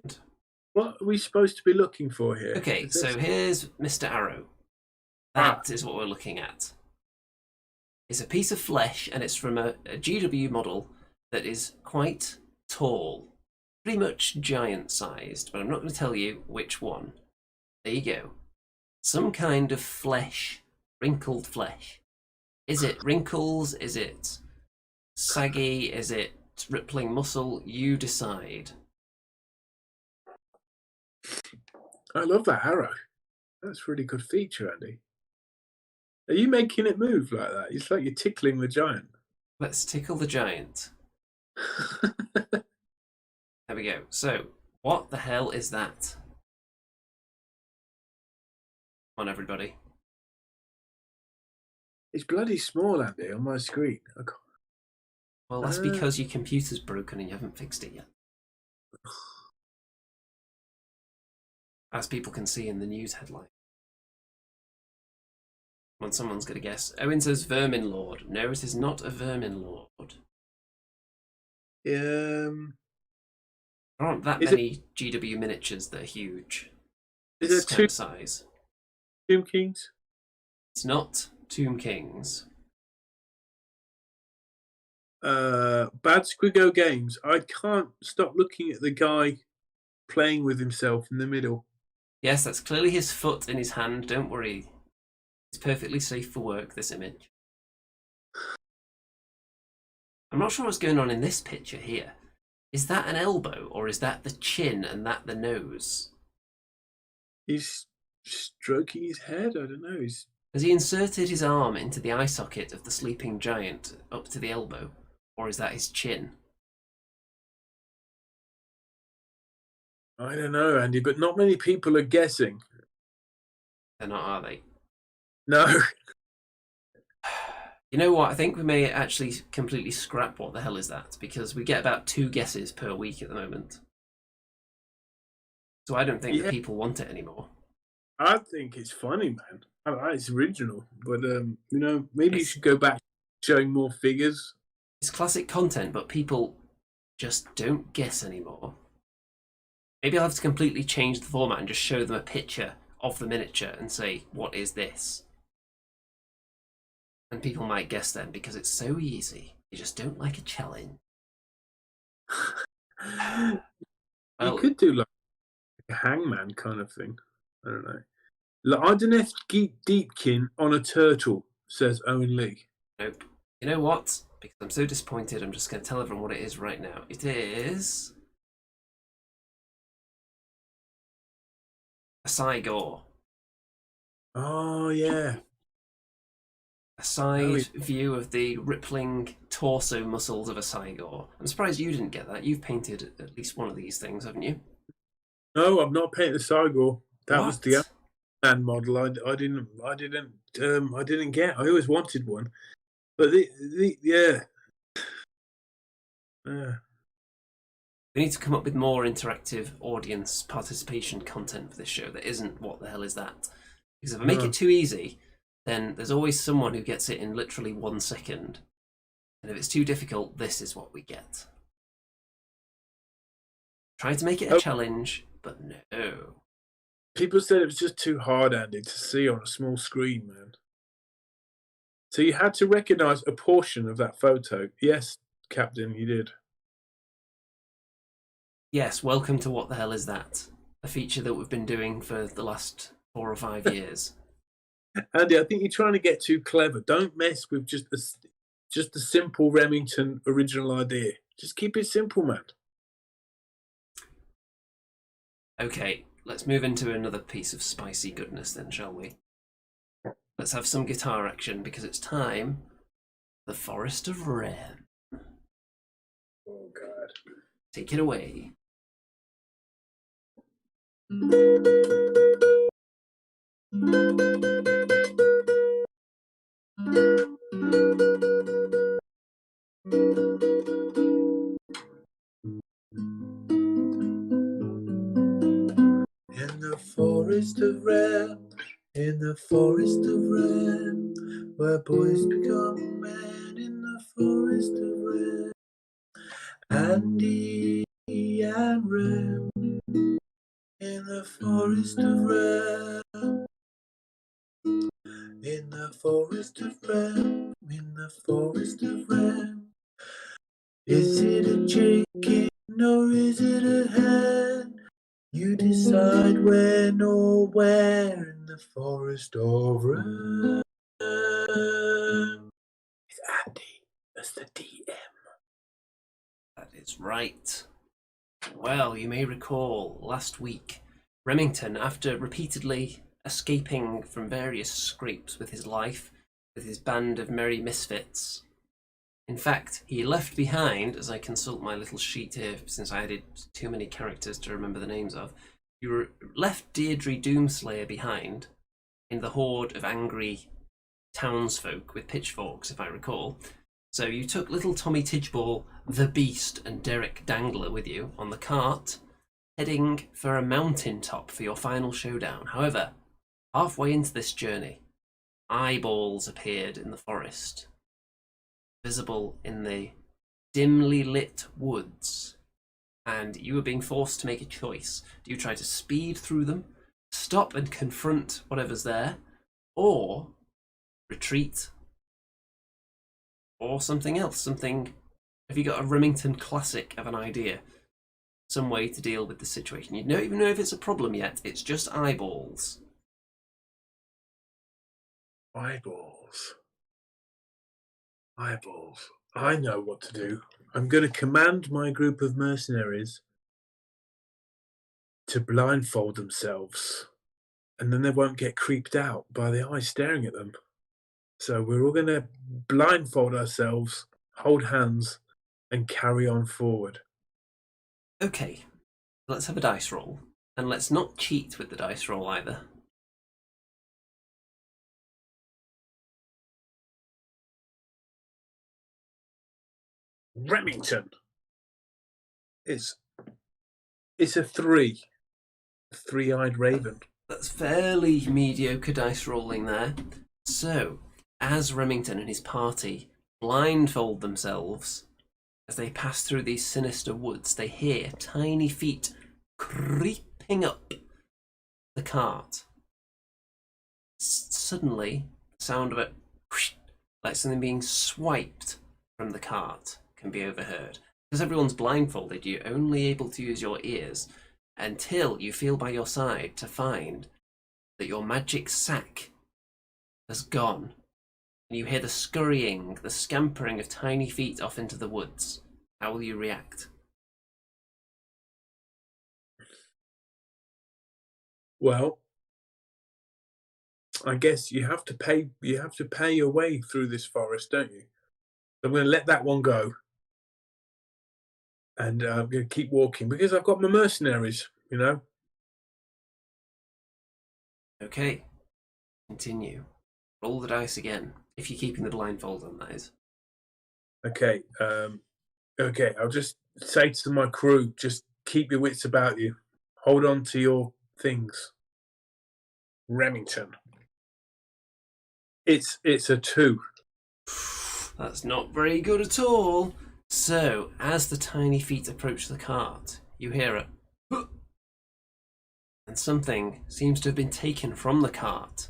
are we supposed to be looking for here? Okay, so here's Mr. Arrow. That is what we're looking at. It's a piece of flesh, and it's from a GW model that is quite tall. Pretty much giant-sized, but I'm not going to tell you which one. There you go. Some kind of flesh. Wrinkled flesh. Is it wrinkles? Is it saggy? Is it rippling muscle? You decide. I love that arrow. That's a really good feature, Andy. Are you making it move like that? It's like you're tickling the giant. Let's tickle the giant. There we go. So, what the hell is that? Come on, everybody. It's bloody small, Andy, on my screen. Well, that's because your computer's broken and you haven't fixed it yet. As people can see in the news headline. When someone's going to guess. Owen says Vermin Lord. No, it is not a Vermin Lord. There aren't that many GW miniatures that are huge. Is it kind of size. Tomb Kings? It's not Tomb Kings. Bad Squiggo Games. I can't stop looking at the guy playing with himself in the middle. Yes, that's clearly his foot in his hand. Don't worry. It's perfectly safe for work, this image. I'm not sure what's going on in this picture here. Is that an elbow, or is that the chin and that the nose? He's stroking his head. I don't know. Has he inserted his arm into the eye socket of the sleeping giant up to the elbow? Or is that his chin? I don't know, Andy, but not many people are guessing. They're not, are they? No. You know what? I think we may actually completely scrap what the hell is that, because we get about 2 guesses per week at the moment. So I don't think that people want it anymore. I think it's funny, man. It's original, but you know, maybe you should go back showing more figures. It's classic content, but people just don't guess anymore. Maybe I'll have to completely change the format and just show them a picture of the miniature and say, what is this? And people might guess then, because it's so easy. They just don't like a challenge. You could do like a hangman kind of thing. I don't know. Like, Deepkin on a turtle, says Owen Lee. Nope. You know what? Because I'm so disappointed, I'm just going to tell everyone what it is right now. It is a Cygor. Oh, yeah. A side view of the rippling torso muscles of a Cygor. I'm surprised you didn't get that. You've painted at least one of these things, haven't you? No, I've not painted the Cygor. That was the man model. I didn't get. I always wanted one, but yeah. We need to come up with more interactive audience participation content for this show that isn't what the hell is that? Because if I make it too easy, then there's always someone who gets it in literally 1 second. And if it's too difficult, this is what we get. Try to make it a challenge, but no. People said it was just too hard, Andy, to see on a small screen, man. So you had to recognise a portion of that photo. Yes, Captain, you did. Yes, welcome to What the Hell Is That? A feature that we've been doing for the last 4 or 5 years. Andy, I think you're trying to get too clever. Don't mess with just a simple Remington original idea. Just keep it simple, man. Okay, let's move into another piece of spicy goodness then, shall we? Let's have some guitar action, because it's time for the Forest of Rem. Oh, God. Take it away. In the forest of Rem, in the forest of Rem, where boys become men, in the forest of Rem, Andy and Rem, in the forest of Rem, in the forest of Rem, in the forest of Rem. Is it a chicken or is it a hen? You decide when or where in the forest of Rem. It's Andy as the DM. That is right. Well, you may recall last week, Remington, after repeatedly escaping from various scrapes with his life, with his band of merry misfits, in fact, he left behind, as I consult my little sheet here, since I added too many characters to remember the names of, you left Deirdre Doomslayer behind in the horde of angry townsfolk with pitchforks, if I recall. So you took little Tommy Tidgeball, the Beast, and Derek Dangler with you on the cart, heading for a mountaintop for your final showdown. However, halfway into this journey, eyeballs appeared in the forest, visible in the dimly lit woods, and you were being forced to make a choice. Do you try to speed through them, stop and confront whatever's there, or retreat, or something else? Have you got a Remington classic of an idea? Some way to deal with the situation. You don't even know if it's a problem yet, it's just eyeballs. Eyeballs. Eyeballs. I know what to do. I'm going to command my group of mercenaries to blindfold themselves, and then they won't get creeped out by the eyes staring at them. So we're all going to blindfold ourselves, hold hands, and carry on forward. Okay, let's have a dice roll. And let's not cheat with the dice roll either. Remington. It's a 3. Three-eyed raven. That's fairly mediocre dice rolling there. So, as Remington and his party blindfold themselves, as they pass through these sinister woods, they hear tiny feet creeping up the cart. Suddenly, the sound of it, whoosh, like something being swiped from the cart, can be overheard. Because everyone's blindfolded, you're only able to use your ears until you feel by your side to find that your magic sack has gone. And you hear the scurrying, the scampering of tiny feet off into the woods. How will you react? Well, I guess you have to pay your way through this forest, don't you? I'm going to let that one go. And I'm going to keep walking because I've got my mercenaries, you know. Okay. Continue. Roll the dice again. If you're keeping the blindfold on, that is. Okay. Okay. I'll just say to my crew, just keep your wits about you. Hold on to your things. Remington. It's a 2. That's not very good at all. So, as the tiny feet approach the cart, you hear a "Huh!" and something seems to have been taken from the cart.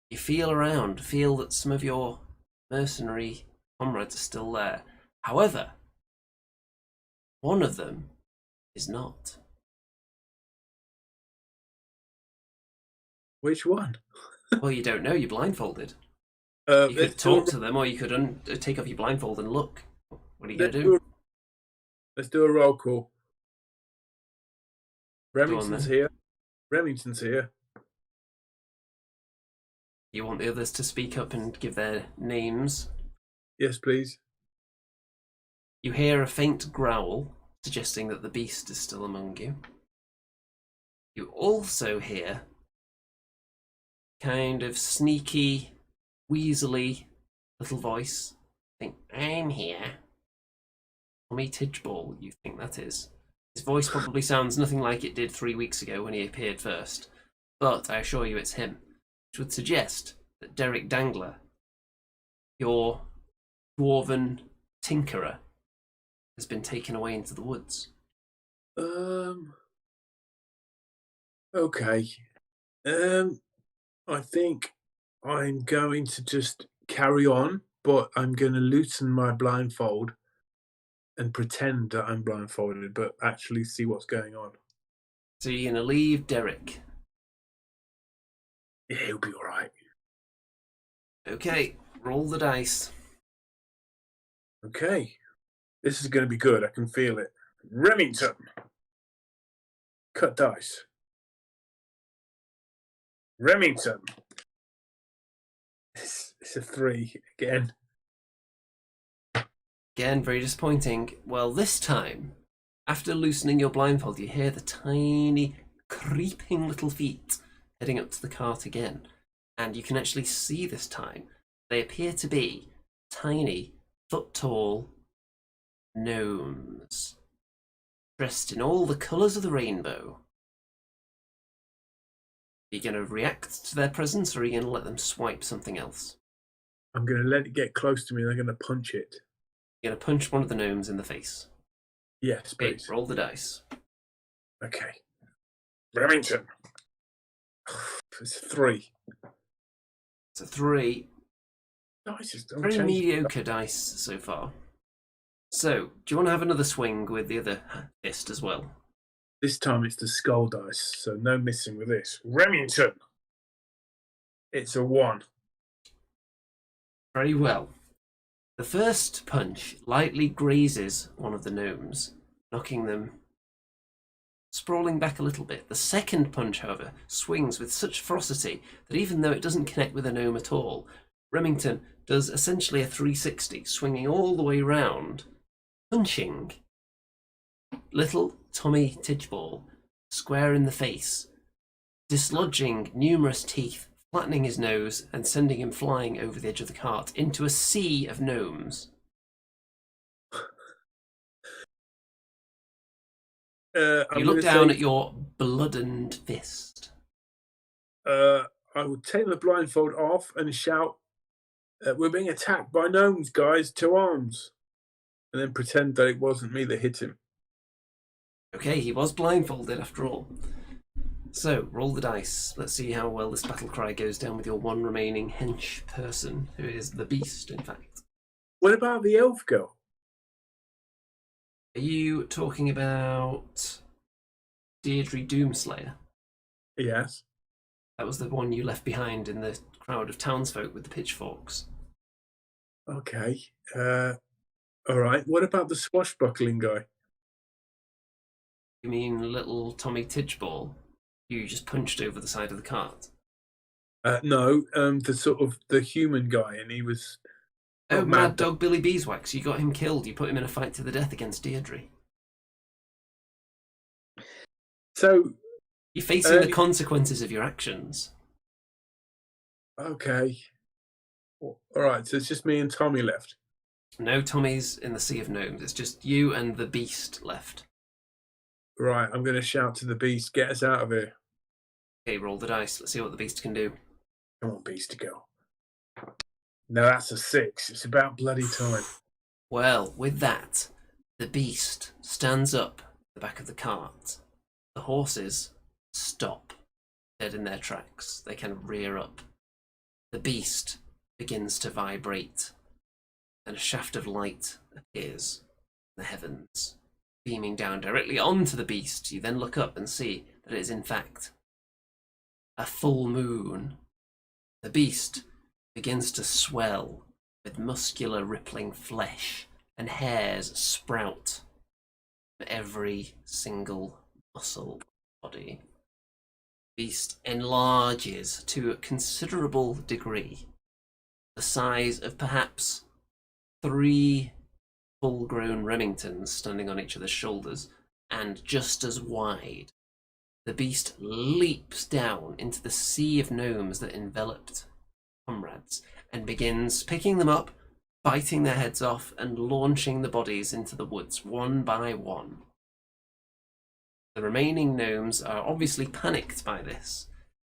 You feel around, feel that some of your mercenary comrades are still there. However, one of them is not. Which one? Well, you don't know, you're blindfolded. You You could talk to them, or you could take off your blindfold and look. What are you going to do? Let's do a roll call. Go on, Remington's then. here. Remington's here. You want the others to speak up and give their names. Yes, please. You hear a faint growl, suggesting that the beast is still among you. You also hear kind of sneaky, weaselly little voice. Think, I'm here. Tommy Tidgeball, you think that is. His voice probably sounds nothing like it did 3 weeks ago when he appeared first, but I assure you it's him, which would suggest that Derek Dangler, your dwarven tinkerer, has been taken away into the woods. Okay. I think I'm going to just carry on, but I'm going to loosen my blindfold and pretend that I'm blindfolded, but actually see what's going on. So you're going to leave Derek. Yeah, he'll be all right. Okay, roll the dice. Okay. This is going to be good. I can feel it. Remington. Cut dice. Remington. It's a 3 again. Again, very disappointing. Well, this time, after loosening your blindfold, you hear the tiny, creeping little feet heading up to the cart again. And you can actually see this time, they appear to be tiny, foot-tall gnomes, dressed in all the colours of the rainbow. Are you going to react to their presence, or are you going to let them swipe something else? I'm going to let it get close to me and I'm going to punch it. You're going to punch one of the gnomes in the face. Yes, Okay, please. roll the dice. Okay. Remington. It's a 3. It's a 3. Dice is don't Very change. mediocre dice so far. So, do you want to have another swing with the other fist as well? This time it's the skull dice, so no missing with this. Remington. It's a 1. Very well. The first punch lightly grazes one of the gnomes, knocking them sprawling back a little bit. The second punch, however, swings with such ferocity that even though it doesn't connect with a gnome at all, Remington does essentially a 360, swinging all the way round punching little Tommy Tidgeball square in the face, dislodging numerous teeth, flattening his nose, and sending him flying over the edge of the cart into a sea of gnomes. You look down at your bloodened fist. I would take the blindfold off and shout, "We're being attacked by gnomes, guys, to arms!" And then pretend that it wasn't me that hit him. Okay, he was blindfolded after all. So, roll the dice. Let's see how well this battle cry goes down with your one remaining hench person, who is the beast, in fact. What about the elf girl? Are you talking about Deirdre Doomslayer? Yes. That was the one you left behind in the crowd of townsfolk with the pitchforks. Okay. All right. What about the swashbuckling guy? You mean little Tommy Tidgeball? You just punched over the side of the cart? No, the human guy, and he was... Oh, Mad Dog Billy Beeswax. You got him killed. You put him in a fight to the death against Deirdre. So... You're facing the consequences of your actions. Okay. All right, so it's just me and Tommy left. No Tommy's in the Sea of Gnomes. It's just you and the beast left. Right, I'm going to shout to the beast, get us out of here. Okay, roll the dice. Let's see what the beast can do. Come on, beast, to go. No, that's a 6. It's about bloody time. Well, with that, the beast stands up at the back of the cart. The horses stop, dead in their tracks. They kind of rear up. The beast begins to vibrate, and a shaft of light appears in the heavens, beaming down directly onto the beast. You then look up and see that it is in fact a full moon. The beast begins to swell with muscular rippling flesh, and hairs sprout for every single muscle body. The beast enlarges to a considerable degree, the size of perhaps 3 full-grown Remingtons standing on each other's shoulders, and just as wide. The beast leaps down into the sea of gnomes that enveloped comrades, and begins picking them up, biting their heads off, and launching the bodies into the woods one by one. The remaining gnomes are obviously panicked by this,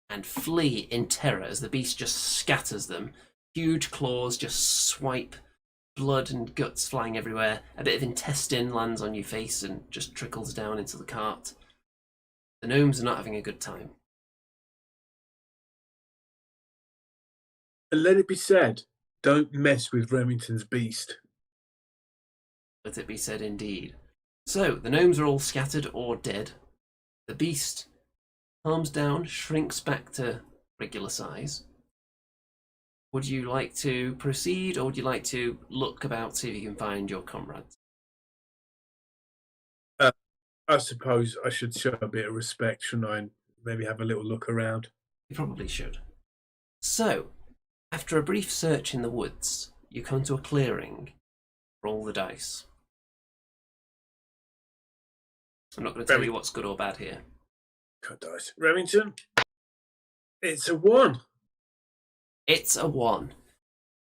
and flee in terror as the beast just scatters them. Huge claws just swipe, blood and guts flying everywhere. A bit of intestine lands on your face and just trickles down into the cart. The gnomes are not having a good time. And let it be said, don't mess with Remington's beast. Let it be said indeed. So, the gnomes are all scattered or dead. The beast calms down, shrinks back to regular size. Would you like to proceed, or would you like to look about, see if you can find your comrades? I suppose I should show a bit of respect, shouldn't I? And maybe have a little look around. You probably should. So, after a brief search in the woods, you come to a clearing. Roll the dice. I'm not going to tell you what's good or bad here. Cut dice. Remington, it's a 1. It's a 1.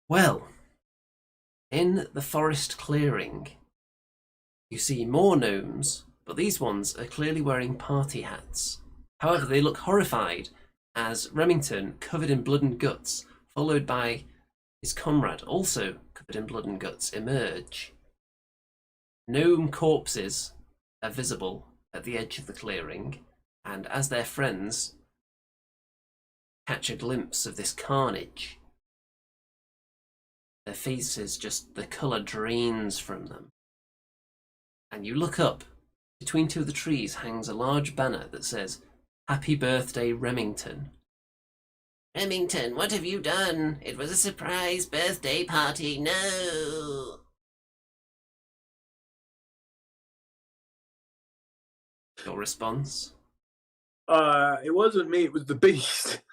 Well, in the forest clearing, you see more gnomes, but these ones are clearly wearing party hats. However, they look horrified as Remington, covered in blood and guts, followed by his comrade, also covered in blood and guts, emerge. Gnome corpses are visible at the edge of the clearing, and as their friends catch a glimpse of this carnage, their faces just, the colour drains from them. And you look up, between 2 of the trees hangs a large banner that says, "Happy Birthday, Remington." "Remington, what have you done? It was a surprise birthday party, no!" Your response? It wasn't me, it was the beast.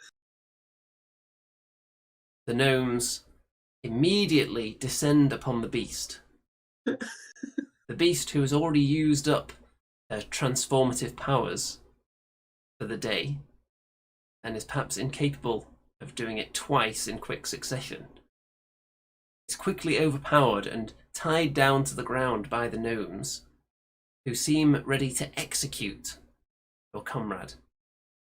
The gnomes immediately descend upon the beast. The beast, who has already used up her transformative powers for the day and is perhaps incapable of doing it twice in quick succession, is quickly overpowered and tied down to the ground by the gnomes, who seem ready to execute your comrade,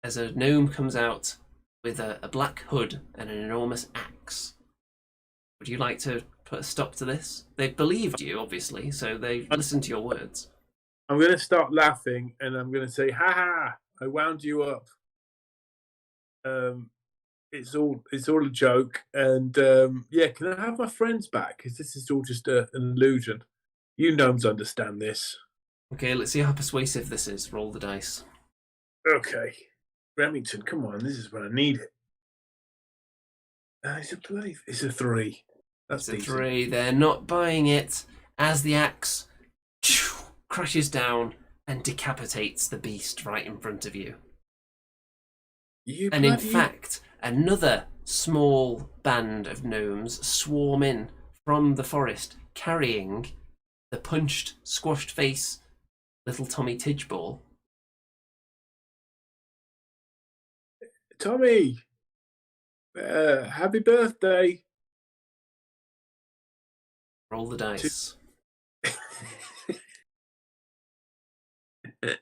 as a gnome comes out with a black hood and an enormous axe. Would you like to put a stop to this? They've believed you, obviously, so they listened to your words. I'm going to start laughing and I'm going to say, "Ha ha! I wound you up. It's all a joke." And yeah, can I have my friends back? Because this is all just an illusion. You gnomes understand this. Okay, let's see how persuasive this is. Roll the dice. Okay, Remington, come on, this is when I need it. It's a 3. That's It's a decent. 3. They're not buying it as the axe crashes down and decapitates the beast right in front of you. And in fact, another small band of gnomes swarm in from the forest, carrying the punched, squashed face little Tommy Tidgeball. Tommy, happy birthday. Roll the dice. Do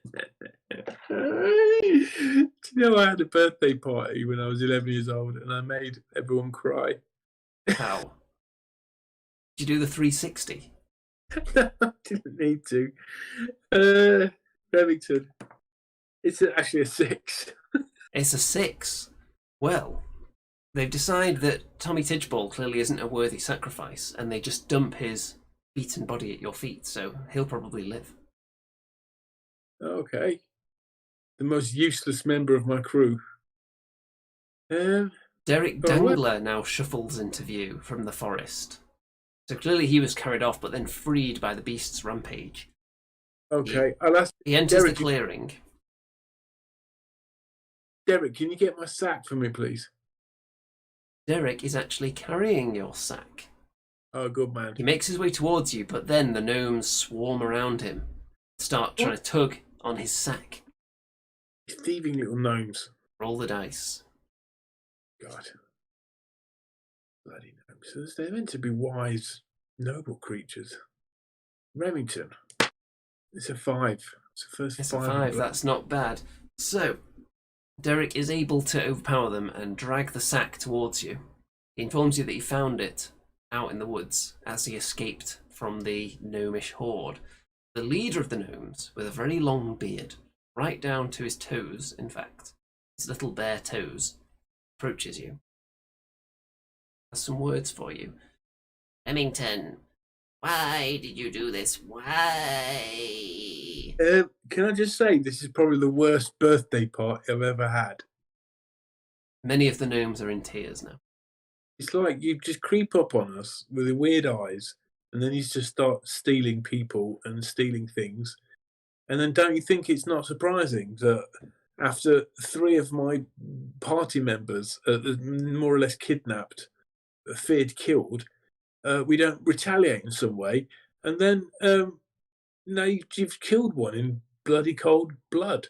you know I had a birthday party when I was 11 years old and I made everyone cry? How? Did you do the 360? No, I didn't need to. Remington, it's actually a 6. It's a 6. Well, they've decided that Tommy Tidgeball clearly isn't a worthy sacrifice, and they just dump his beaten body at your feet, so he'll probably live. Okay. The most useless member of my crew. Derek Dangler now shuffles into view from the forest. So clearly he was carried off, but then freed by the beast's rampage. Okay, I'll ask. He enters Derek, the clearing. Derek, can you get my sack for me, please? Derek is actually carrying your sack. Oh, good man. He makes his way towards you, but then the gnomes swarm around him, start trying to tug on his sack. Thieving little gnomes. Roll the dice. God. Bloody gnomes. They're meant to be wise, noble creatures. Remington. It's a 5. It's the first It's 5. a 5, that's not bad. So, Derek is able to overpower them and drag the sack towards you. He informs you that he found it out in the woods as he escaped from the gnomish horde. The leader of the gnomes, with a very long beard, right down to his toes, in fact, his little bare toes, approaches you. Has some words for you. Remington, why did you do this? Why? Can I just say, this is probably the worst birthday party I've ever had. Many of the gnomes are in tears now. It's like you just creep up on us with your weird eyes, and then you just start stealing people and stealing things. And then don't you think it's not surprising that after 3 of my party members are more or less kidnapped, feared killed, we don't retaliate in some way, and then now you've killed one in bloody cold blood.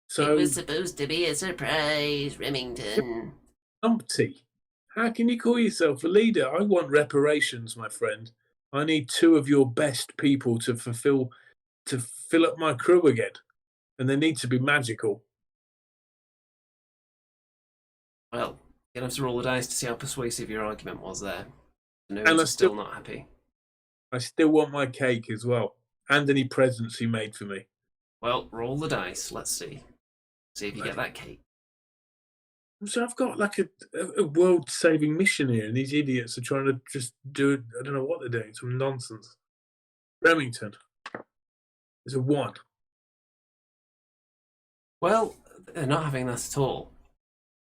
So it was supposed to be a surprise, Remington. Numpty, how can you call yourself a leader? I want reparations, my friend. I need 2 of your best people to fill up my crew again, and they need to be magical. Well, you're going to have to roll the dice to see how persuasive your argument was there. The And gnomes I are still not happy. I still want my cake as well, and any presents he made for me. Well, roll the dice. Let's see. See if you get that cake. So I've got like a world-saving mission here, and these idiots are trying to just do it. I don't know what they're doing. Some nonsense. Remington. It's a 1. Well, they're not having that at all.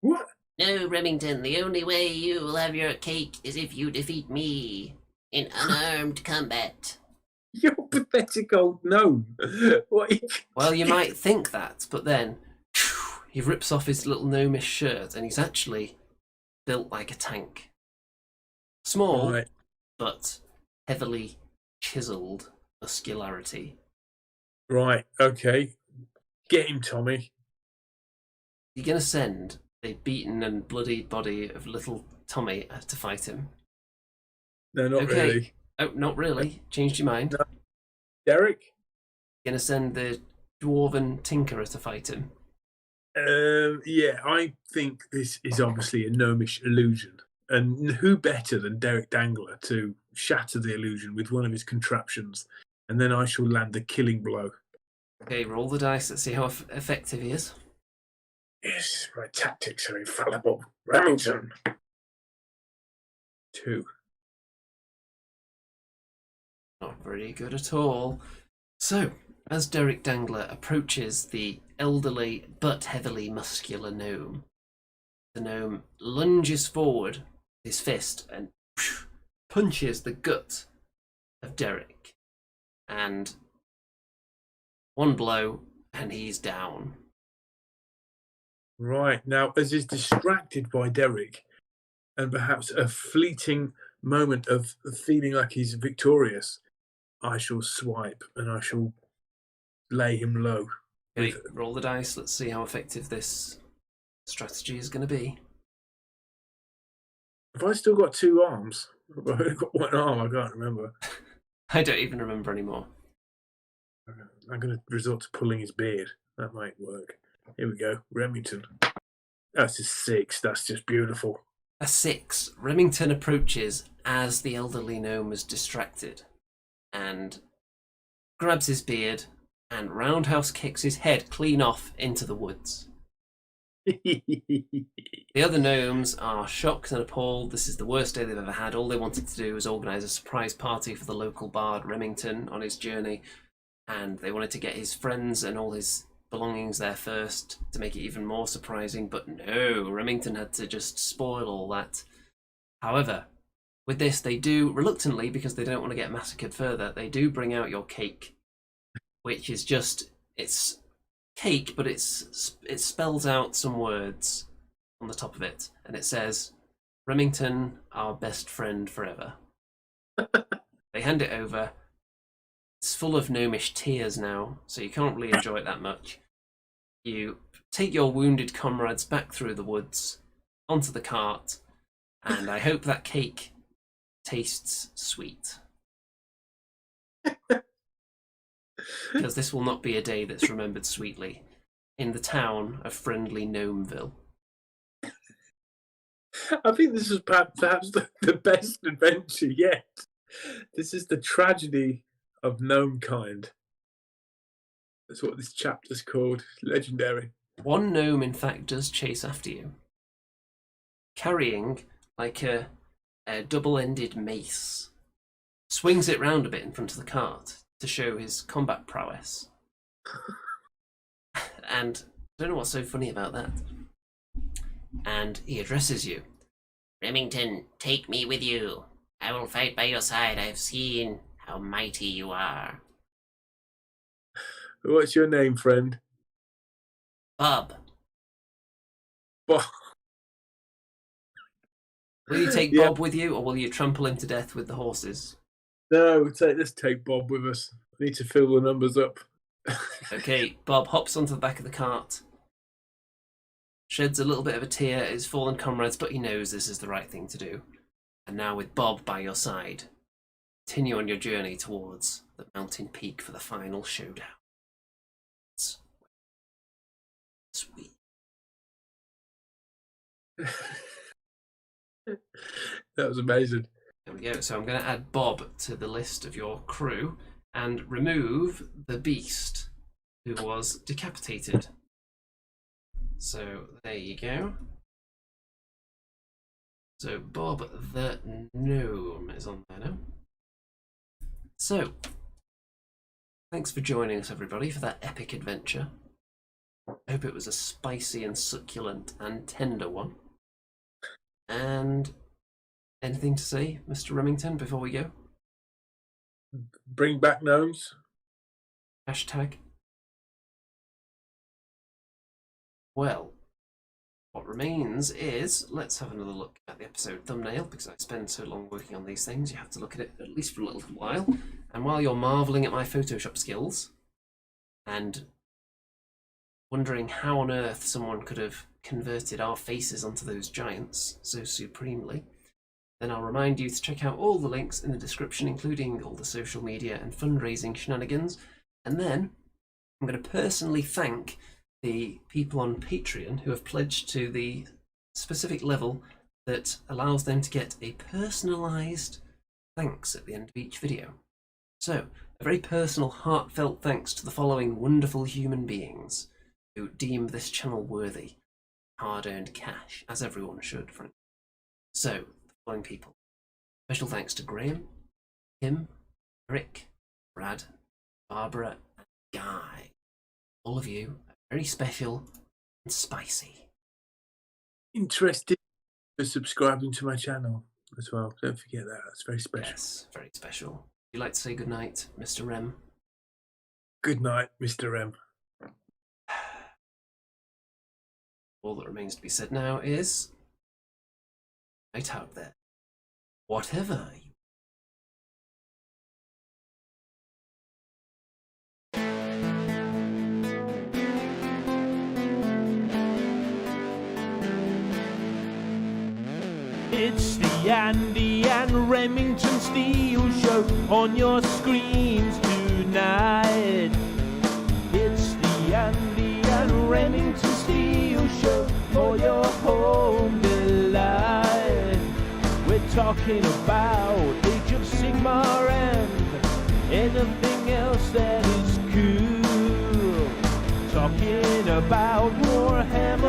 What? No, Remington, the only way you will have your cake is if you defeat me in unarmed combat. You're pathetic old gnome. What? Well, you might think that, but then he rips off his little gnomish shirt and he's actually built like a tank. Small, Right. but heavily chiseled muscularity. Right, okay. Get him, Tommy. You're going to send the beaten and bloodied body of little Tommy to fight him. No, not Okay. really. Oh, not really. Changed your mind. No. Derek? You're going to send the dwarven tinkerer to fight him. Yeah, I think this is obviously a gnomish illusion. And who better than Derek Dangler to shatter the illusion with one of his contraptions? And then I shall land the killing blow. Okay, roll the dice. Let's see how effective he is. Yes, my tactics are infallible. Remington. 2. Not very good at all. So, as Derek Dangler approaches the elderly but heavily muscular gnome, the gnome lunges forward with his fist and punches the gut of Derek. And one blow, and he's down. Right, now, as is distracted by Derek, and perhaps a fleeting moment of feeling like he's victorious, I shall swipe and I shall lay him low. Okay, roll the dice. Let's see how effective this strategy is going to be. Have I still got 2 arms? I've only got 1 arm, I can't remember. I don't even remember anymore. I'm going to resort to pulling his beard. That might work. Here we go. Remington. That's a 6. That's just beautiful. A 6. Remington approaches as the elderly gnome is distracted and grabs his beard and roundhouse kicks his head clean off into the woods. The other gnomes are shocked and appalled. This is the worst day they've ever had. All they wanted to do was organise a surprise party for the local bard Remington on his journey, and they wanted to get his friends and all his belongings there first to make it even more surprising, but no, Remington had to just spoil all that. However, with this, they do, reluctantly, because they don't want to get massacred further, they do bring out your cake, which is just, it's cake, but it spells out some words on the top of it, and it says, Remington, our best friend forever. They hand it over. It's full of gnomish tears now, so you can't really enjoy it that much. You take your wounded comrades back through the woods, onto the cart, and I hope that cake tastes sweet. Because this will not be a day that's remembered sweetly in the town of friendly Gnomeville. I think this is perhaps the best adventure yet. This is the tragedy of gnome kind. That's what this chapter's called. Legendary. One gnome, in fact, does chase after you, carrying like a double-ended mace. Swings it round a bit in front of the cart to show his combat prowess. And I don't know what's so funny about that. And he addresses you. Remington, take me with you. I will fight by your side. I have seen how mighty you are. What's your name, friend? Bob. Bob. Will you take Bob with you, or will you trample him to death with the horses? No, let's take Bob with us. I need to fill the numbers up. Okay, Bob hops onto the back of the cart, sheds a little bit of a tear at his fallen comrades, but he knows this is the right thing to do. And now with Bob by your side, continue on your journey towards the mountain peak for the final showdown. Sweet. That was amazing. There we go. So I'm going to add Bob to the list of your crew and remove the beast who was decapitated. So there you go. So Bob the gnome is on there now. So thanks for joining us, everybody, for that epic adventure. I hope it was a spicy and succulent and tender one. And anything to say, Mr. Remington, before we go? Bring back gnomes. Hashtag. Well, what remains is, let's have another look at the episode thumbnail, because I spend so long working on these things, you have to look at it at least for a little while. And while you're marvelling at my Photoshop skills, and wondering how on earth someone could have converted our faces onto those giants so supremely, then I'll remind you to check out all the links in the description, including all the social media and fundraising shenanigans. And then I'm going to personally thank the people on Patreon who have pledged to the specific level that allows them to get a personalised thanks at the end of each video. So, a very personal, heartfelt thanks to the following wonderful human beings who deem this channel worthy hard-earned cash, as everyone should, frankly. So, the following people. Special thanks to Graham, Tim, Eric, Brad, Barbara, and Guy. All of you are very special and spicy. Interested for subscribing to my channel as well. Don't forget that. That's very special. Yes, very special. Would you like to say goodnight, Mr. Rem? Good night, Mr. M. All that remains to be said now is, night out there. Whatever you It's the Andy and Remington Steel Show on your screens tonight. It's the Andy and Remington Steel Show for your home delight. We're talking about Age of Sigmar and anything else that is cool. Talking about Warhammer